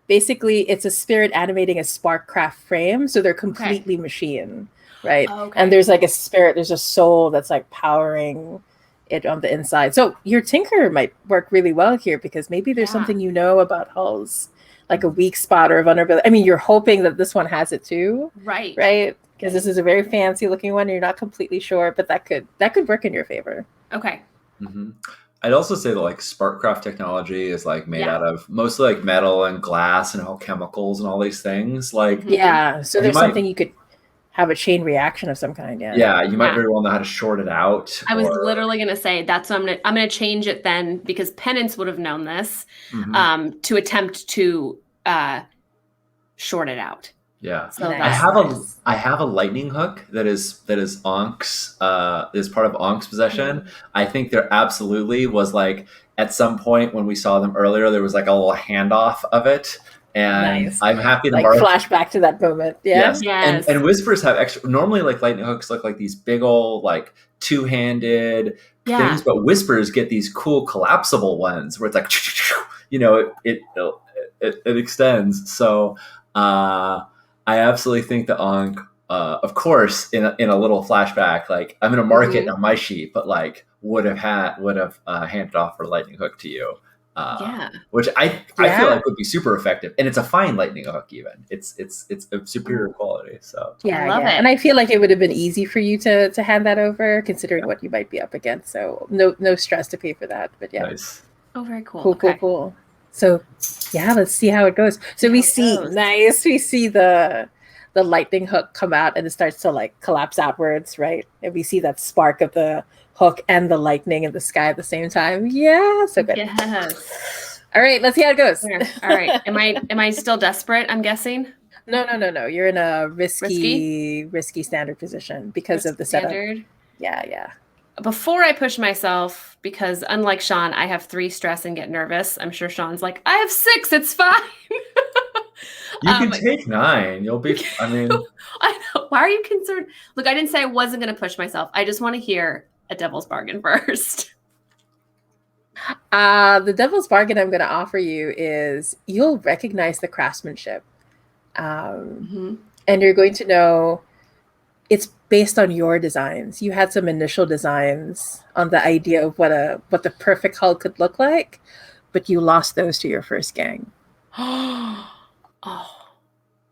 basically it's a spirit animating a Sparkcraft frame, so they're completely machine, right? And there's like a spirit, there's a soul that's like powering it on the inside. So your Tinker might work really well here because maybe there's something about hulls, like a weak spot or a vulnerability. I mean, you're hoping that this one has it too. Right. Because this is a very fancy looking one. You're not completely sure, but that could work in your favor. Okay. Mm-hmm. I'd also say that like Sparkcraft technology is like made Yeah. out of mostly like metal and glass and all chemicals and all these things. Like Mhm. Yeah, so You there's might- something you could have a chain reaction of some kind. yeah, you might Yeah. very well know how to short it out. I was or- literally going to say that's what I'm going to change it then, because Penance would have known this, Mhm. to attempt to short it out. Yeah. So Nice. that's I have a lightning hook that is Ank's is part of Ank's possession. I think there absolutely was like at some point when we saw them earlier, there was like a little handoff of it. And Nice. I'm happy to Like mark flashback to that moment. Yeah. Yes. Yes. And whispers have extra normally like lightning hooks look like these big old like two-handed Yeah. things, but whispers get these cool collapsible ones where it's like it extends. So I absolutely think that Ankh, of course, in a little flashback, like I'm going to mark it on my sheet, but like would have handed off her lightning hook to you, Yeah. which I feel Yeah. like would be super effective, and it's a fine lightning hook. Even it's of superior quality. So Yeah, I love yeah. it. And I feel like it would have been easy for you to hand that over, considering what you might be up against. So no stress to pay for that. But yeah, nice. Oh, very cool. cool, Okay. cool. So yeah, let's see how it goes. So we See how it see goes. nice. We see the lightning hook come out, and it starts to like collapse outwards, right? And we see that spark of the hook and the lightning in the sky at the same time. Yeah, so good. Yes. All right, let's see how it goes. There. All right. Am I still desperate? I'm guessing. No. You're in a risky standard position because of the setup. Standard. Yeah. Before I push myself, because unlike Sean, I have 3 stress and get nervous. I'm sure Sean's like, I have 6. It's fine. You can take 9. You'll be. I mean, I know. Why are you concerned? Look, I didn't say I wasn't going to push myself. I just want to hear a devil's bargain first. The devil's bargain I'm going to offer you is you'll recognize the craftsmanship, and you're going to know it's based on your designs. You had some initial designs on the idea of what the perfect hull could look like, but you lost those to your first gang. Oh,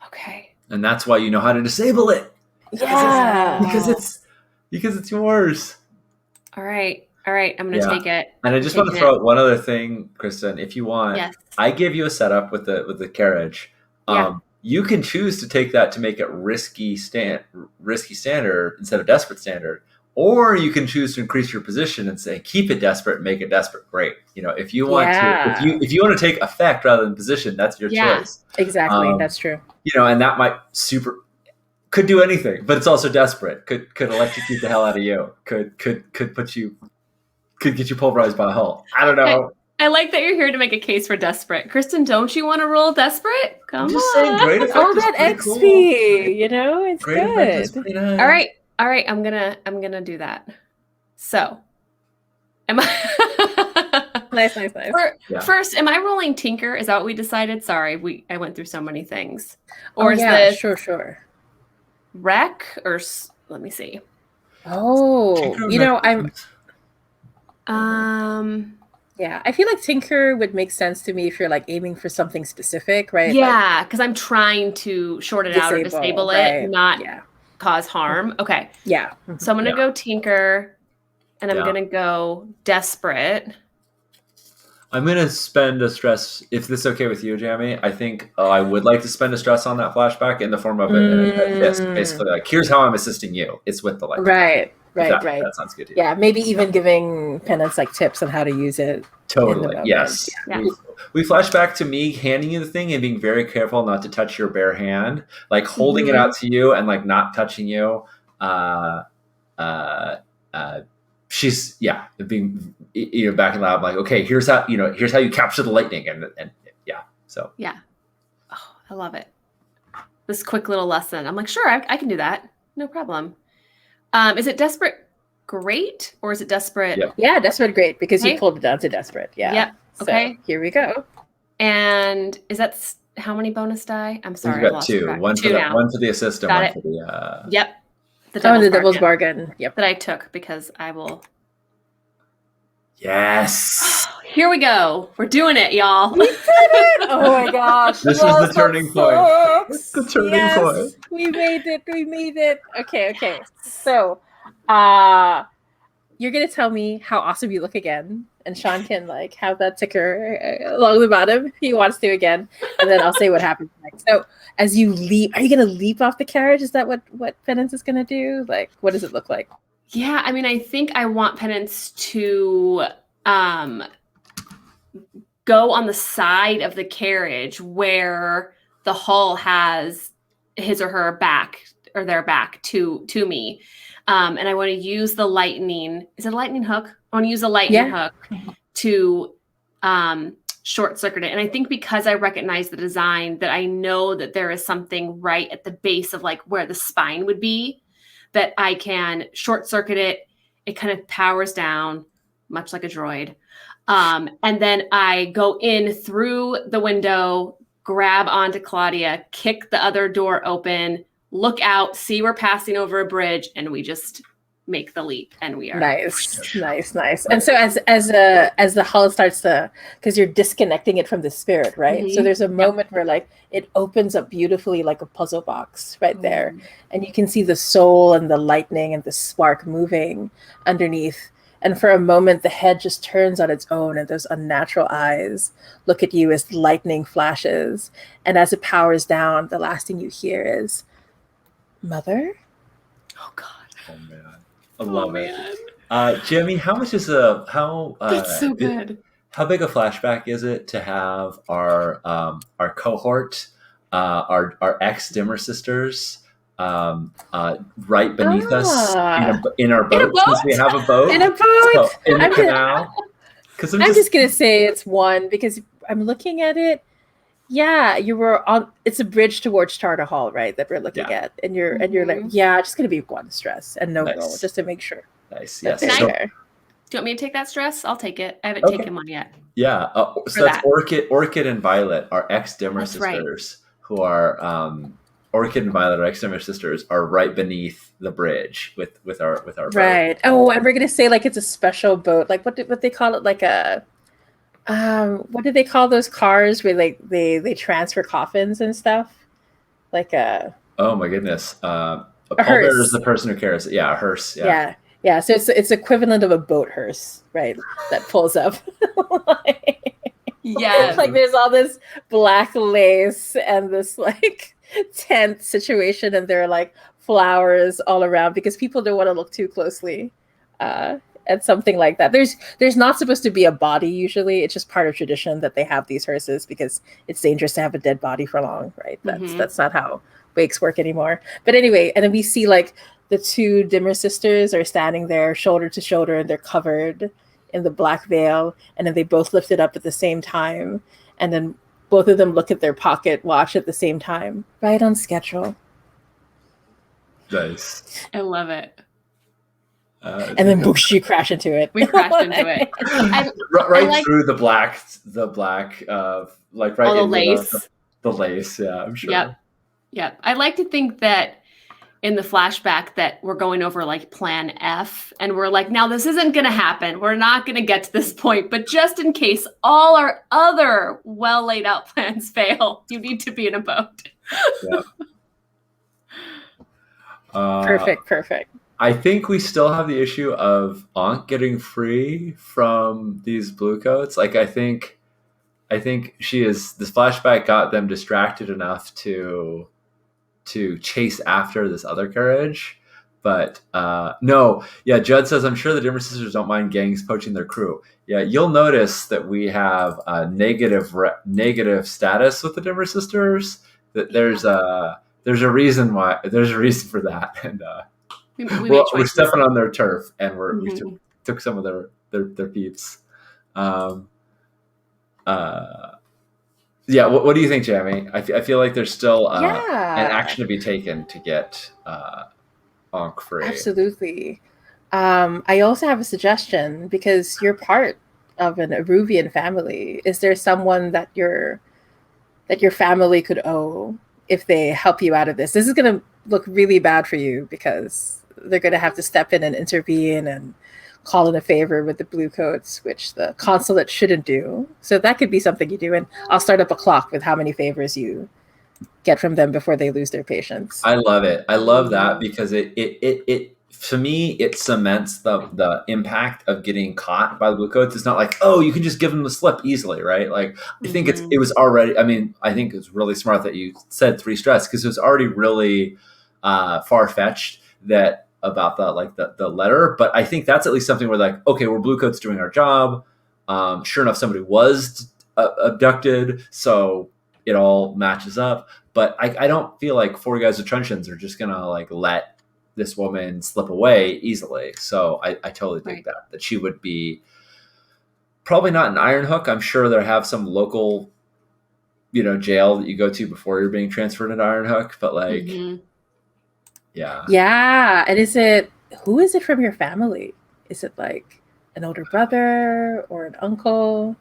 okay. and that's why you know how to disable it. Yeah. because it's yours. All right. I'm going to take it. And I just want to throw out one other thing, Kristen. If you want, Yes. I give you a setup with the carriage. Yeah. You can choose to take that to make it risky standard instead of desperate standard, or you can choose to increase your position and say keep it desperate and make it desperate great. You know, if you want to, if you want to take effect rather than position, that's your choice. Exactly, that's true. You know, and that might could do anything, but it's also desperate. Could electrocute the hell out of you. Could get you pulverized by a hull. I don't know. I like that you're here to make a case for desperate. Kristen, don't you want to roll desperate? Come I'm just on. saying, great effect Oh, is that pretty XP, cool. you know, it's Great effect is good. pretty nice. All right. I'm gonna do that. So, am I? Nice. First, am I rolling Tinker? Is that what we decided? Sorry, I went through so many things. Or is yeah, this sure. Wreck or let me see. Oh, you know, Yeah, I feel like Tinker would make sense to me if you're like aiming for something specific, right? Yeah, because I'm trying to short it out or disable it, not cause harm. Okay. Yeah. So I'm going to go Tinker, and I'm going to go Desperate. I'm going to spend a stress, if this is okay with you, Jamie. I think I would like to spend a stress on that flashback in the form of basically like, here's how I'm assisting you. It's with the light. Right. That sounds good to you. Yeah, maybe even giving Penance like tips on how to use it. Totally. Yes. Yeah. We flash back to me handing you the thing and being very careful not to touch your bare hand, like holding it out to you and like not touching you. She's being back in the lab, like, okay, here's how you capture the lightning and so. Yeah. Oh, I love it. This quick little lesson. I'm like, sure, I can do that. No problem. Is it Desperate Great or is it Desperate? Yeah, Desperate Great because you pulled it down to Desperate. Yeah. Yep. Okay. So, here we go. And is that how many bonus die? I'm sorry. We've got 2. One for the assist and one for the. Yep. The devil's bargain. Yep. That I took because I will. Yes. Here we go. We're doing it, y'all. We did it! Oh my gosh. This is the turning point. It's the turning point. We made it. Okay. So, you're gonna tell me how awesome you look again, and Sean can like have that ticker along the bottom. He wants to again, and then I'll say what happens next. So as you leap, are you gonna leap off the carriage? Is that what Penance is gonna do? Like, what does it look like? Yeah, I mean, I think I want Penance to go on the side of the carriage where the hull has his or her back or their back to me. And I want to use the lightning. Is it a lightning hook? I want to use a lightning hook to short circuit it. And I think because I recognize the design, that I know that there is something right at the base of like where the spine would be, that I can short circuit it. It kind of powers down, much like a droid. And then I go in through the window, grab onto Claudia, kick the other door open, look out, see we're passing over a bridge, and we just make the leap, and we are nice. And so as the hull starts to, because you're disconnecting it from the spirit, right? Mm-hmm. So there's a moment where like it opens up beautifully like a puzzle box right there, and you can see the soul and the lightning and the spark moving underneath. And for a moment, the head just turns on its own, and those unnatural eyes look at you as the lightning flashes. And as it powers down, the last thing you hear is, "Mother?" Oh God! Oh man, I love it. Jimmy, how much is That's so good. How big a flashback is it to have our cohort, our ex Dimmer sisters, right beneath us in our boat, since we have a boat in a boat so, in the canal? Because I'm just gonna say it's one, because I'm looking at it. Yeah, you were on. It's a bridge towards Charter Hall, right? That we're looking at, and you're like, yeah, just gonna be one stress and no roll, just to make sure. Nice. Yes. Do you want me to take that stress? I'll take it. I haven't taken one yet. Yeah. So that's Orchid and Violet, our ex Dimmer sisters, who are Orchid and Violet, our ex Dimmer sisters, are right beneath the bridge with our boat. Right. Oh, and we're gonna say like it's a special boat. Like what they call it? Like a what do they call those cars where like they transfer coffins and stuff? Like a oh my goodness. A pallbearer is the person who carries it. Yeah, a hearse. Yeah. So it's equivalent of a boat hearse, right? That pulls up. Yes. Like there's all this black lace and this like tent situation, and there are like flowers all around because people don't want to look too closely at something like that. There's not supposed to be a body usually. It's just part of tradition that they have these hearses because it's dangerous to have a dead body for long, right? That's not how wakes work anymore. But anyway, and then we see like the two Dimmer sisters are standing there shoulder to shoulder, and they're covered in the black veil, and then they both lift it up at the same time, and then both of them look at their pocket watch at the same time, right on schedule. Nice. I love it. And then boosh, you crash into it. We crashed into it. Right through the black, like right in the lace. The lace, yeah, I'm sure. Yep. I like to think that in the flashback that we're going over like plan F, and we're like, now this isn't going to happen. We're not going to get to this point, but just in case all our other well laid out plans fail, you need to be in a boat. Yeah. Perfect. I think we still have the issue of Ankh getting free from these blue coats. Like I think this flashback got them distracted enough to chase after this other carriage. But Judd says, I'm sure the Dimmer sisters don't mind gangs poaching their crew. Yeah, you'll notice that we have a negative status with the Dimmer sisters. That there's a reason for that, and we're stepping on their turf, and we took some of their peeps. What do you think, Jamie? I feel like there's still an action to be taken to get Ankh free. Absolutely. I also have a suggestion, because you're part of an Aruvian family. Is there someone that your family could owe if they help you out of this? This is going to look really bad for you, because they're going to have to step in and intervene and call in a favor with the blue coats, which the consulate shouldn't do. So that could be something you do. And I'll start up a clock with how many favors you get from them before they lose their patience. I love it. I love that, because it to me, it cements the impact of getting caught by the Bluecoats. It's not like, oh, you can just give them the slip easily, right? Like, I think it was already. I mean, I think it's really smart that you said 3 stress, because it was already really far fetched that about the letter. But I think that's at least something where, like, okay, we're Bluecoats doing our job. Sure enough, somebody was abducted, so it all matches up. But I don't feel like 4 guys with truncheons are just gonna like let this woman slip away easily. So I totally think that she would be probably not an Iron Hook. I'm sure they have some local, jail that you go to before you're being transferred into Iron Hook. But like, yeah. And who is it from your family? Is it like an older brother or an uncle?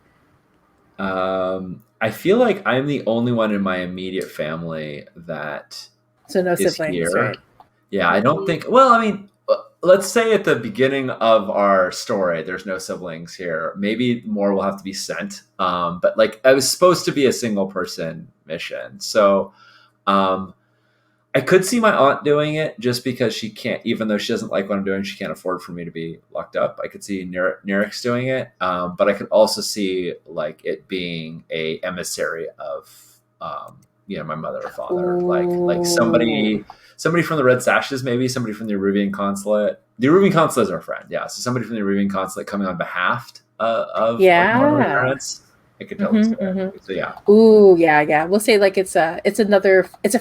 I feel like I'm the only one in my immediate family that so no is siblings, here. right? Yeah, I don't think. Well, I mean, let's say at the beginning of our story, there's no siblings here. Maybe more will have to be sent. But like, I was supposed to be a single person mission, so I could see my aunt doing it just because she can't, even though she doesn't like what I'm doing, she can't afford for me to be locked up. I could see Nirix doing it, but I could also see like it being a emissary of, my mother or father, like somebody from the Red Sashes, maybe somebody from the Aruvian consulate. The Aruvian consulate is our friend, yeah. So somebody from the Aruvian consulate coming on behalf of one of my parents. I could totally see that. So yeah. Ooh, yeah. We'll say like it's a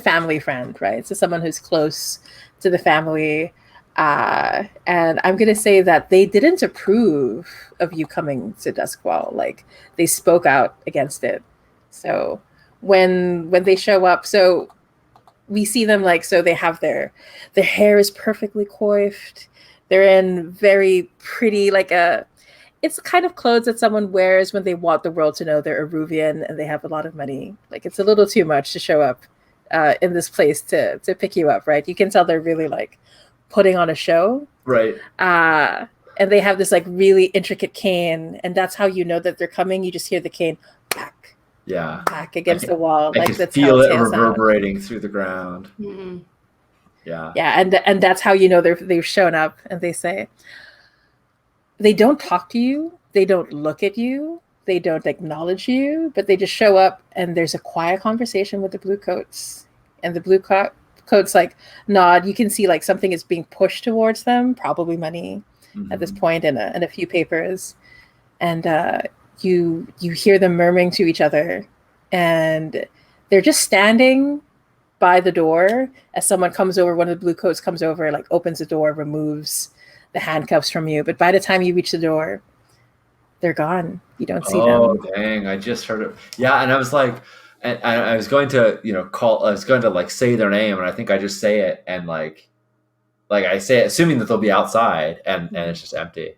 family friend, right? So someone who's close to the family. And I'm gonna say that they didn't approve of you coming to Duskwall. Like they spoke out against it. So when they show up, so we see them like, so they have their hair is perfectly coiffed. They're in very pretty, it's the kind of clothes that someone wears when they want the world to know they're Aruvian and they have a lot of money. Like it's a little too much to show up in this place to pick you up, right? You can tell they're really like putting on a show. Right. And they have this like really intricate cane, and that's how you know that they're coming. You just hear the cane back against the wall. I can feel it reverberating through the ground. Mm-hmm. Yeah. And that's how you know they've shown up. And they say, they don't talk to you, they don't look at you, they don't acknowledge you, but they just show up, and there's a quiet conversation with the Bluecoats. And the Bluecoats like nod. You can see like something is being pushed towards them, probably money at this point, and a few papers. And you hear them murmuring to each other, and they're just standing by the door as someone comes over. One of the Bluecoats comes over, like opens the door, removes the handcuffs from you. But by the time you reach the door, they're gone. You don't see them. Oh, dang. I just heard it. Yeah. And I was like, and I was going to, I was going to like say their name, and I think I just say it, and like I say it assuming that they'll be outside, and it's just empty.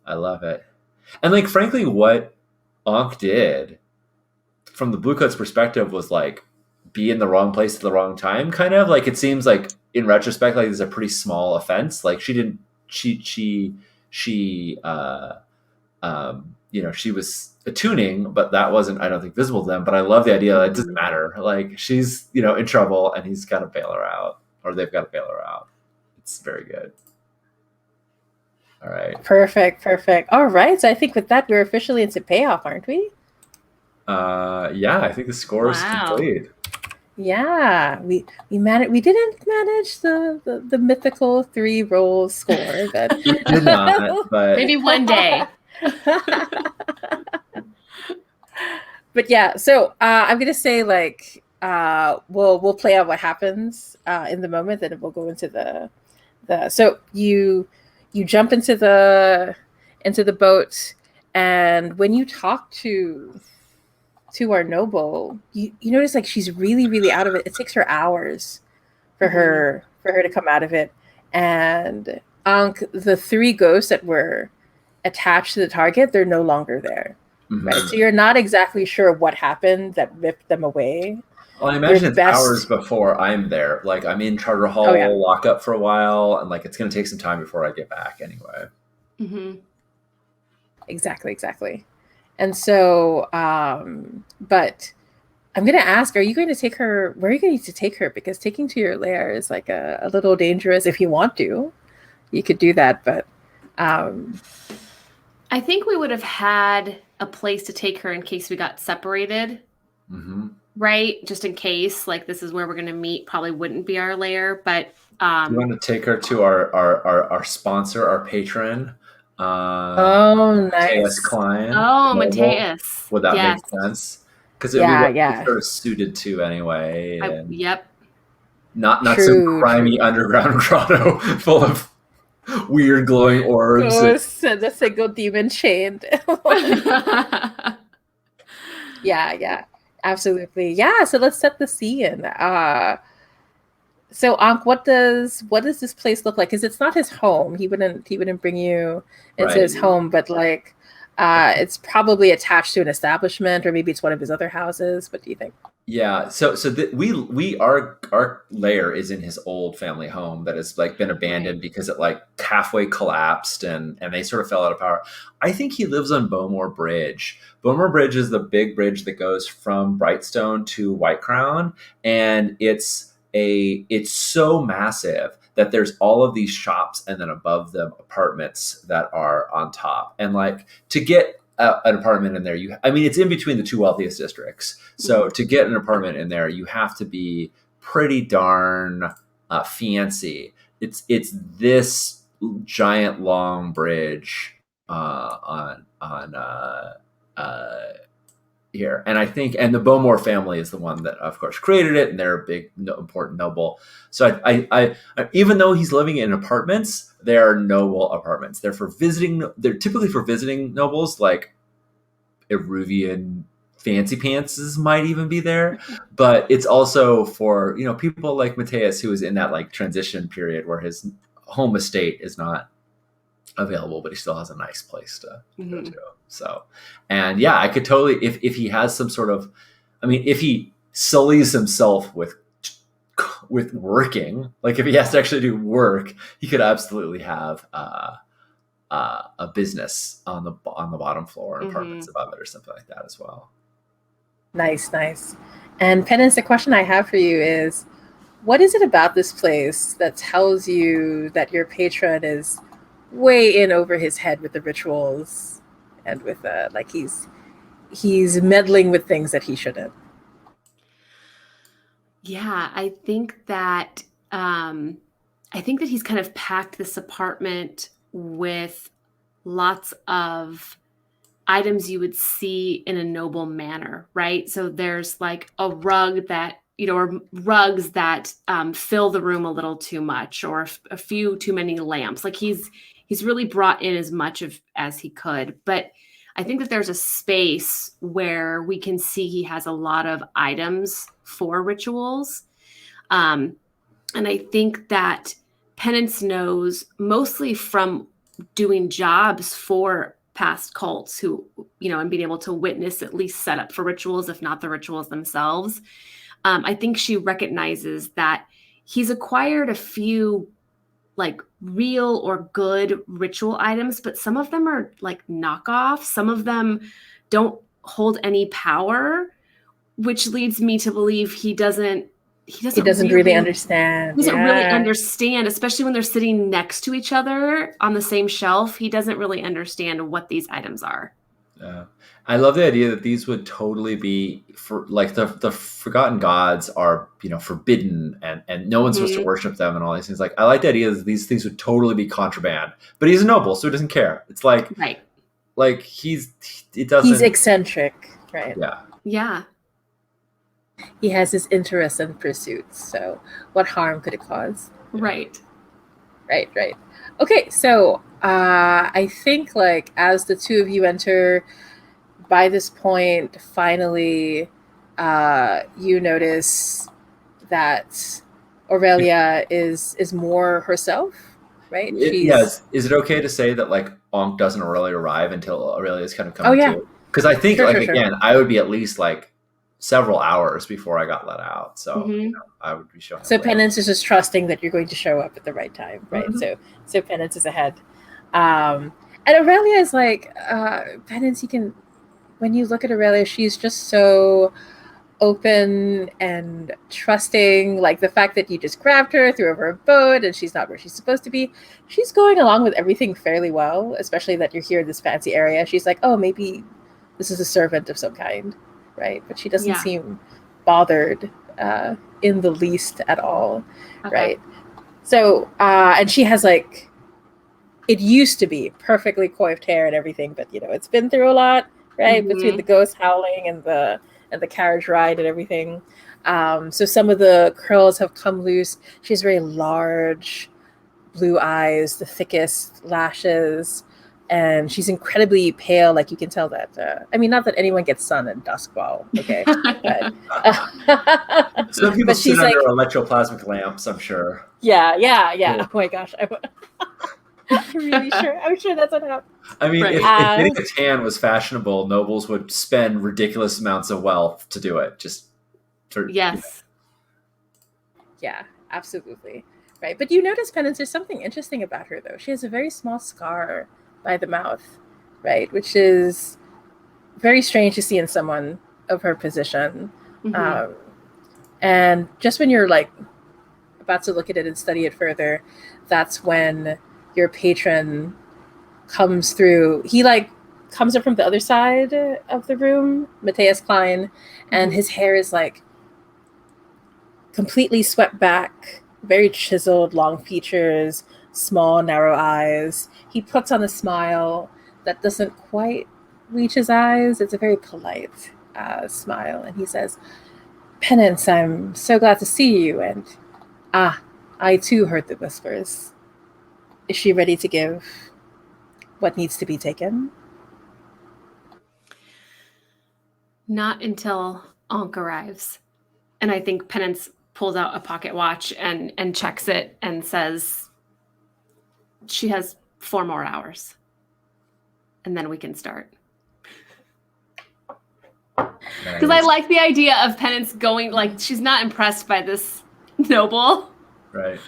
I love it. And like, frankly, what Ankh did from the Bluecoats perspective was like be in the wrong place at the wrong time, kind of. Like, it seems like in retrospect, like it's a pretty small offense. Like she was attuning, but that wasn't, I don't think, visible to them. But I love the idea that it doesn't matter. Like she's, in trouble, and he's got to bail her out, or they've got to bail her out. It's very good. All right. Perfect. All right. So I think with that, we're officially into payoff, aren't we? Yeah, I think the score is complete. Yeah, we managed. We didn't manage the mythical 3 roll score, but we did not. But maybe one day. But yeah, so I'm gonna say like we'll play out what happens in the moment, then we'll go into the so you jump into the boat, and when you talk to our noble, you notice like she's really, really out of it. It takes her hours for her to come out of it. And Ankh, the 3 ghosts that were attached to the target, they're no longer there. Right. So you're not exactly sure what happened that ripped them away. Well, I imagine it's hours before I'm there. Like I'm in Charter Hall, lock up for a while, and like it's gonna take some time before I get back anyway. Exactly. And so, but I'm going to ask, are you going to take her, where are you going to take her? Because taking to your lair is like a little dangerous if you want to. you could do that, but um, I think we would have had a place to take her in case we got separated, right? Just in case, like this is where we're going to meet. Probably wouldn't be our lair, but You want to take her to our sponsor, our patron, oh, Mateus nice. Klein. oh, Noble. Mateus. Would that make Yes. sense? Because it'd be Yeah, what she's yeah. sort of suited to anyway, and Yep. not some True, grimy true. underground grotto full of weird glowing orbs. Go send a single demon chained. Yeah, yeah, absolutely. Yeah, so let's set the scene. So Ankh, what does this place look like? Because it's not his home. He wouldn't bring you into Right. his home, but like it's probably attached to an establishment, or maybe it's one of his other houses. What do you think? Yeah, so our lair is in his old family home that has like been abandoned because it like halfway collapsed and they sort of fell out of power. I think he lives on Bowmore Bridge. Bowmore Bridge is the big bridge that goes from Brightstone to White Crown, and it's so massive that there's all of these shops and then above them apartments that are on top. And like to get an apartment in there, it's in between the two wealthiest districts. So to get an apartment in there, you have to be pretty darn fancy. It's this giant long bridge on here, and I think the Bowmore family is the one that, of course, created it, and they're a big, important noble. So I even though he's living in apartments, they are noble apartments. They're for visiting. They're typically for visiting nobles, like Eruvian fancy pantses might even be there, but it's also for people like Mateus, who is in that like transition period where his home estate is not available, but he still has a nice place to go to. So, and yeah, I could totally, if he has some sort of, if he sullies himself with working, like if he has to actually do work, he could absolutely have a business on the bottom floor and apartments above it or something like that as well. Nice, nice. And Penance, the question I have for you is, what is it about this place that tells you that your patron is way in over his head with the rituals and with like he's meddling with things that he shouldn't? Yeah, I think that he's kind of packed this apartment with lots of items you would see in a noble manner, right? So there's like a rug that or rugs that fill the room a little too much, or a few too many lamps. Like he's really brought in as much as he could, but I think that there's a space where we can see he has a lot of items for rituals. And I think that Penance knows, mostly from doing jobs for past cults who, and being able to witness at least set up for rituals, if not the rituals themselves. I think she recognizes that he's acquired a few like real or good ritual items, but some of them are like knockoffs. Some of them don't hold any power, which leads me to believe he doesn't Really understand. He doesn't really understand, especially when they're sitting next to each other on the same shelf. He doesn't really understand what these items are. Yeah. I love the idea that these would totally be for like the forgotten gods are, forbidden and no one's supposed to worship them and all these things. Like I like the idea that these things would totally be contraband, but he's a noble, so he doesn't care. It's like, right. Like he's eccentric, right? Yeah. Yeah. He has his interests and pursuits. So what harm could it cause? Right. Right. Okay. So I think like as the two of you enter, by this point, finally, you notice that Aurelia is more herself, right? Yes. Is it okay to say that like Ankh doesn't really arrive until Aurelia's kind of coming to? Because I think again, I would be at least like several hours before I got let out. So I would be showing up. So Penance is just trusting that you're going to show up at the right time, right? So Penance is ahead. And Aurelia is like, Penance, when you look at Aurelia, she's just so open and trusting, like the fact that you just grabbed her, threw over a boat, and she's not where she's supposed to be. She's going along with everything fairly well, especially that you're here in this fancy area. She's like, oh, maybe this is a servant of some kind, right? But she doesn't seem bothered in the least at all, right? So, and she has like, it used to be perfectly coiffed hair and everything, but it's been through a lot, right? Between the ghost howling and the carriage ride and everything. So some of the curls have come loose. She has very large blue eyes, the thickest lashes, and she's incredibly pale. Like you can tell that. I mean, not that anyone gets sun and dusk while, okay? But, some people but sit she's under like, electroplasmic lamps, I'm sure. Yeah. Oh my gosh. I'm sure that's what happened. I mean, if getting a tan was fashionable, nobles would spend ridiculous amounts of wealth to do it. Yes. Yeah, absolutely. Right. But you notice, Penance, there's something interesting about her, though. She has a very small scar by the mouth, right? Which is very strange to see in someone of her position. And just when you're like about to look at it and study it further, that's when your patron comes through. He like comes up from the other side of the room, Matthias Klein, and his hair is like completely swept back, very chiseled, long features, small, narrow eyes. He puts on a smile that doesn't quite reach his eyes. It's a very polite smile, and he says, "Penance, I'm so glad to see you." And I too heard the whispers. Is she ready to give what needs to be taken? Not until Ankh arrives. And I think Penance pulls out a pocket watch and checks it and says she has 4 more hours. And then we can start. Because I like the idea of Penance going, like, she's not impressed by this noble. Right.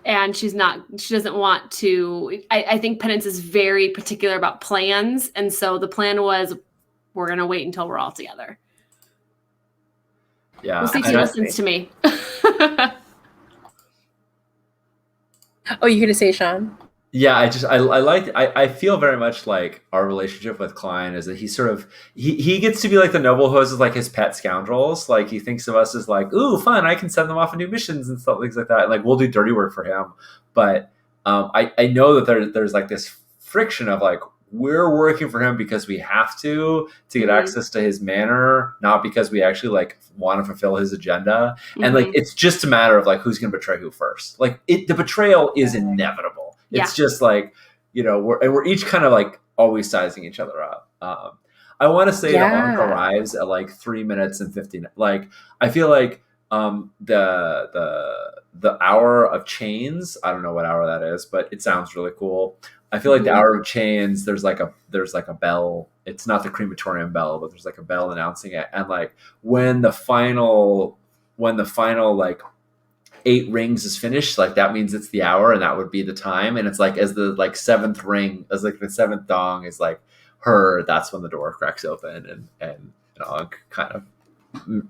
And she doesn't want to, I think Penance is very particular about plans. And so the plan was, we're going to wait until we're all together. Yeah. We'll see if she listens to me. Oh, you're going to say, Sean? Yeah, I feel very much like our relationship with Klein is that he sort of he gets to be like the noble who is like his pet scoundrels. Like he thinks of us as like, ooh, fun, I can send them off on new missions and stuff, things like that. And like we'll do dirty work for him. But I know that there's like this friction of like we're working for him because we have to get access to his manor, not because we actually like want to fulfill his agenda. And like it's just a matter of like who's going to betray who first. Like the betrayal is inevitable. It's just like, we're each kind of like always sizing each other up. I want to say that Ankh arrives at like 3 minutes and 15. Like I feel like the hour of chains. I don't know what hour that is, but it sounds really cool. I feel like the hour of chains. There's like a bell. It's not the crematorium bell, but there's like a bell announcing it. And like when the final like 8 rings is finished, like that means it's the hour, and that would be the time. And it's like as the like 7th ring, as like the 7th dong is like her, that's when the door cracks open and Ankh kind of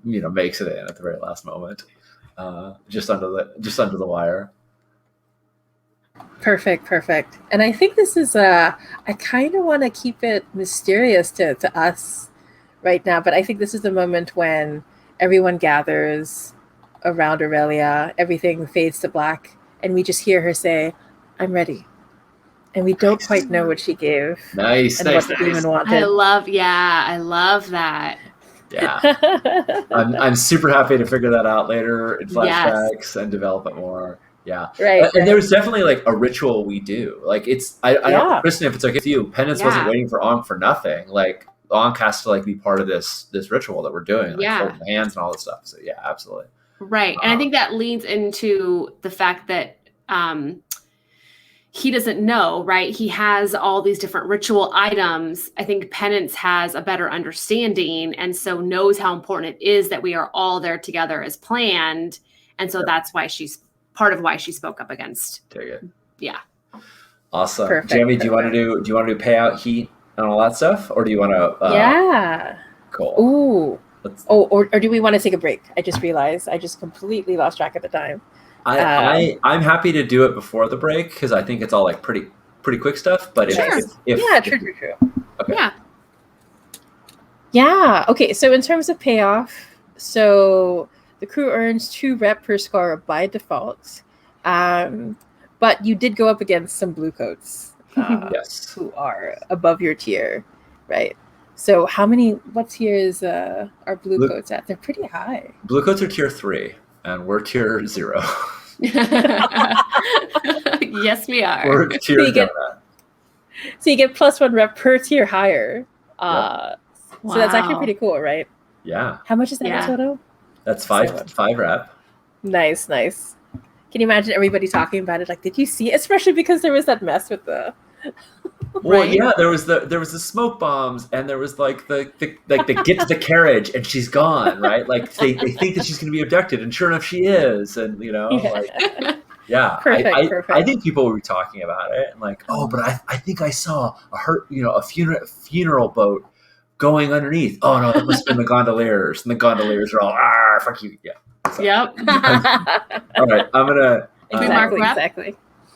makes it in at the very last moment, just under the wire. Perfect. And I think this is I kind of want to keep it mysterious to us right now, but I think this is the moment when everyone gathers around Aurelia, everything fades to black, and we just hear her say, "I'm ready." And we don't quite know what she gave. Nice. What the demon wanted. I love that. Yeah. I'm super happy to figure that out later in flashbacks and develop it more. Yeah. Right. And there's definitely like a ritual we do. Like it's I don't know, Kristen, if it's okay with you, Penance wasn't waiting for Ankh for nothing. Like Ankh has to like be part of this ritual that we're doing, like holding hands and all this stuff. So yeah, absolutely. Right. And I think that leads into the fact that he doesn't know, right? He has all these different ritual items. I think Penance has a better understanding and so knows how important it is that we are all there together as planned. And so that's why she's part of why she spoke up against. Take it. Yeah. Awesome. Perfect. Jamie, do you want to do payout heat and all that stuff? Or do you want to Yeah. Cool. Ooh. Let's. or do we want to take a break? I just realized I just completely lost track of the time. I'm happy to do it before the break because I think it's all like pretty quick stuff. But Sure. Yeah, true. Okay. Yeah. Yeah. Okay. So in terms of payoff, so the crew earns 2 rep per score by default, but you did go up against some blue coats Yes. who are above your tier, right? So how many? What tiers are blue coats at? They're pretty high. Blue coats are tier 3, and we're tier 0. Yes, we are. We're tier donut. So you get +1 rep per tier higher. Yep. So that's actually pretty cool, right? Yeah. How much is that in total? That's 5 rep. Nice. Can you imagine everybody talking about it? Like, did you see it? Especially because there was that mess with the. Well, yeah, there was the smoke bombs, and there was like the get to the carriage, and she's gone, right? Like they think that she's going to be abducted, and sure enough, she is, and Perfect. I think people were talking about it, and like, oh, but I think I saw a funeral boat going underneath. Oh no, that must have been the gondoliers, and the gondoliers are all fuck you, yeah. So, yep. all right, I'm gonna exactly.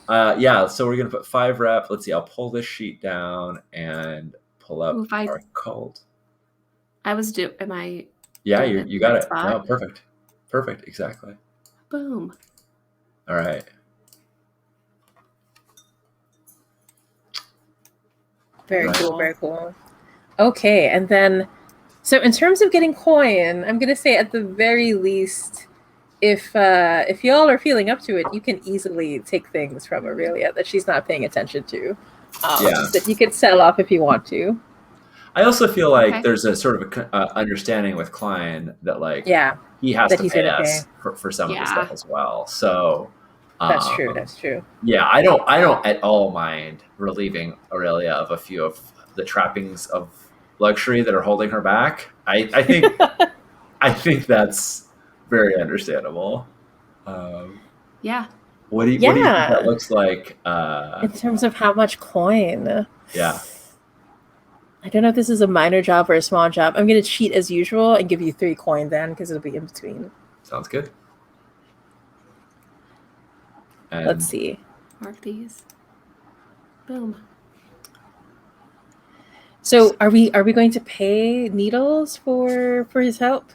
Yeah, so we're gonna put 5 rep. Let's see. I'll pull this sheet down and pull up our cult. I was Am I? Yeah, you got it. Spot? Oh, perfect. Exactly. Boom. All right. Very cool. Okay, and then, so in terms of getting coin, I'm gonna say at the very least, if y'all are feeling up to it, you can easily take things from Aurelia that she's not paying attention to. That you could sell off if you want to. I also feel like there's a sort of understanding with Klein that like he has to pay us for some of the stuff as well. So that's true. Yeah, I don't at all mind relieving Aurelia of a few of the trappings of luxury that are holding her back. I think I think that's very understandable. Yeah. What do you think that looks like? In terms of how much coin? Yeah. I don't know if this is a minor job or a small job. I'm going to cheat as usual and give you 3 coin then because it'll be in between. Sounds good. And let's see. Mark these. Boom. So are we going to pay Needles for his help?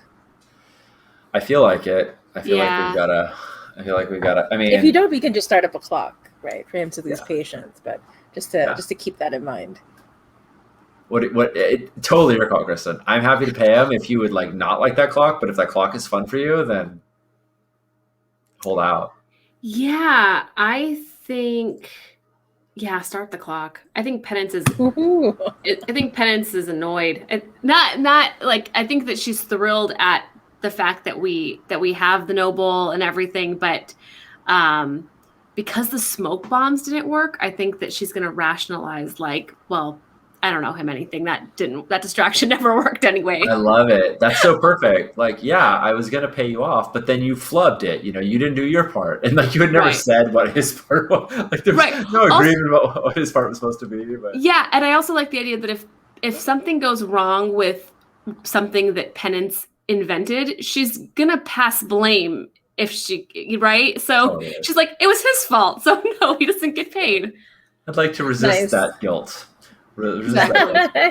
I feel like it. I feel like we've gotta. I mean, if you don't, we can just start up a clock, right, for him to lose patience. But just to keep that in mind. Totally your call, Kristen. I'm happy to pay him if you would like not like that clock, but if that clock is fun for you, then hold out. Yeah, I think. Yeah, start the clock. I think Penance is. I think Penance is annoyed. Not like I think that she's thrilled at the fact that we have the noble and everything, but because the smoke bombs didn't work, I think that she's going to rationalize like, well, I don't know him anything. That distraction never worked anyway. I love it. That's so perfect. Like, yeah, I was gonna pay you off, but then you flubbed it. You know, you didn't do your part, and like you had never said what his part was. Like, there's no agreement about what his part was supposed to be. But yeah, and I also like the idea that if something goes wrong with something that Penance invented, she's gonna pass blame if she So she's like, it was his fault, so no, he doesn't get paid. I'd like to resist that guilt. Exactly. I love it.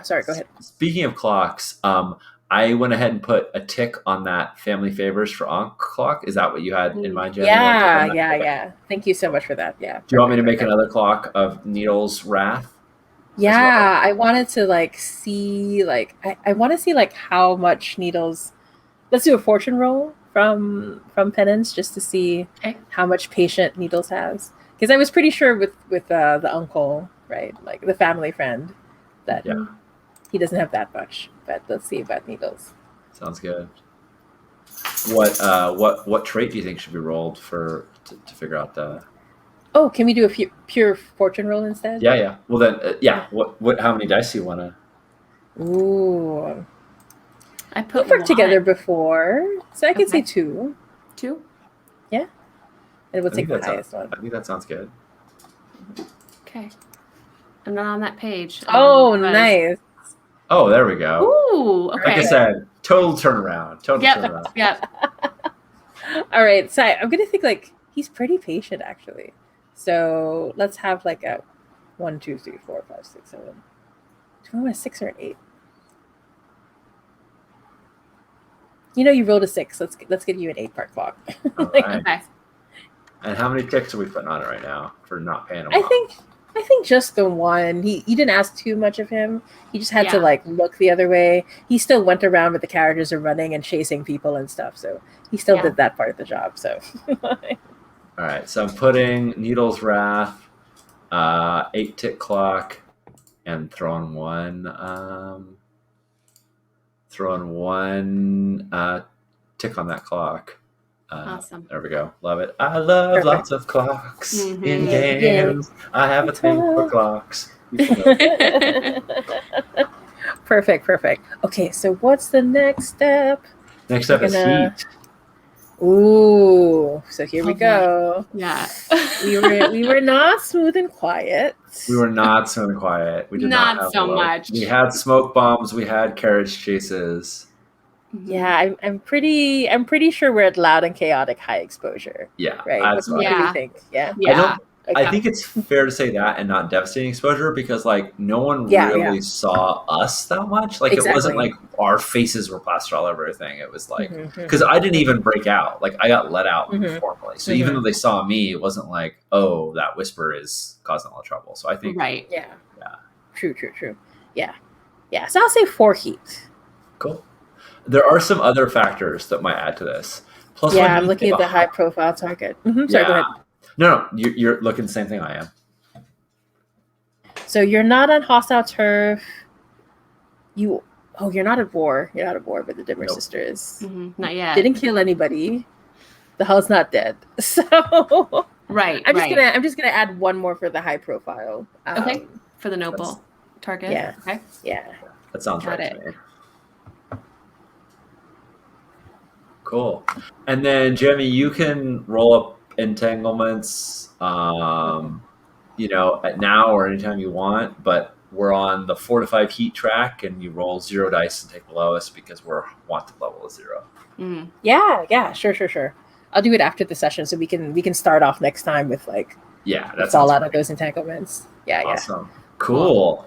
Sorry, go ahead. Speaking of clocks, I went ahead and put a tick on that family favors for Ankh clock. Is that what you had in mind, Jenny? Yeah. Thank you so much for that. Yeah. Do you want me to make another clock of Needle's Wrath? Yeah, I wanted to see I want to see how much Needles. Let's do a fortune roll from Penance just to see how much patient Needles has. Because I was pretty sure with the uncle, right, like the family friend, that he doesn't have that much. But let's see about Needles. Sounds good. What trait do you think should be rolled to figure out the? Oh, can we do a pure fortune roll instead? Yeah. Well then, What? How many dice do you want to? Ooh, I put we've worked together before, so I can say 2. 2. Yeah. And we'll take the highest one. I think that sounds good. Okay. I'm not on that page. Oh, nice. Oh, there we go. Ooh, Like I okay. said, total turnaround. Total Yep. turnaround. Yep. All right, so I'm gonna think like he's pretty patient actually. So let's have like a 1, 2, 3, 4, 5, 6, 7. Do I want a 6 or an 8? You know, you rolled a 6. Let's give you an 8-part clock. All Like, right. Okay. And how many ticks are we putting on it right now for not paying him I off? think just the one. He didn't ask too much of him. He just had to Yeah. like look the other way. He still went around, but the characters are running and chasing people and stuff. So he still Yeah. did that part of the job. So All right, so I'm putting Needle's Wrath, 8-tick clock, and throwing one tick on that clock. Awesome. There we go. Love it. I love Perfect. lots of clocks Mhm. in Yeah. games. I have a thing for clocks. People know. Perfect. Okay, so what's the next step? Next up is Gonna- heat. Ooh, so here we Oh, boy. go. Yeah. We were not smooth and quiet. We were not so quiet. We did not Not have so low. much. We had smoke bombs. We had carriage chases. Mhm. Yeah, I'm pretty sure we're at loud and chaotic high exposure. Yeah, Right. that's What do Yeah. we think? Yeah. Yeah. I think it's fair to say that and not devastating exposure because like no one Yeah, really saw us that much. Like it wasn't Exactly. like our faces were plastered all over everything. It was like Mhm, because I didn't even break out. Like I got let out Mhm. formally. So even though they saw me, it wasn't like, oh, that whisper is causing a lot of trouble. So I think Right. Yeah. Yeah. True. Yeah. So I'll say 4 heat. cool. There are some other factors that might add to this. Plus, Yeah, when I'm you looking have at a the high profile target. Sorry, go ahead. No, you're looking the same thing I am. So you're not on hostile turf. You're not at war. You're not at war with the Dimmer Nope. Sisters. Mhm. Not yet. Didn't kill anybody. The hull's not dead. So Right. I'm right. just gonna add one more for the high profile. Okay. For the noble target. yeah. Okay. Yeah. That sounds Got right it. to me. Cool. And then, Jeremy, you can roll up entanglements, at now or anytime you want, but we're on the 4 to 5 heat track, and you roll 0 dice and take the lowest because we're wanted level is 0. Mm. Yeah. Sure. I'll do it after the session so we can start off next time with like Yeah, the that's fallout of those entanglements. Yeah. awesome. Cool.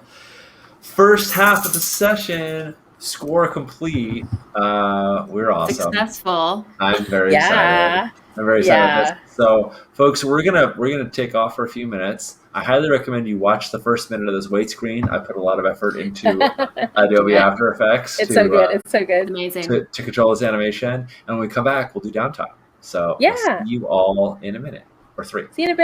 First half of the session, score complete. We're awesome. Successful. I'm very Yeah. excited. I'm very excited about this. So, folks, we're gonna take off for a few minutes. I highly recommend you watch the first minute of this wait screen. I put a lot of effort into Adobe Yeah. After Effects It's so good. It's so good. Amazing. to control this animation. And when we come back, we'll do downtime. So Yeah. we'll see you all in a minute or 3. See you in a bit.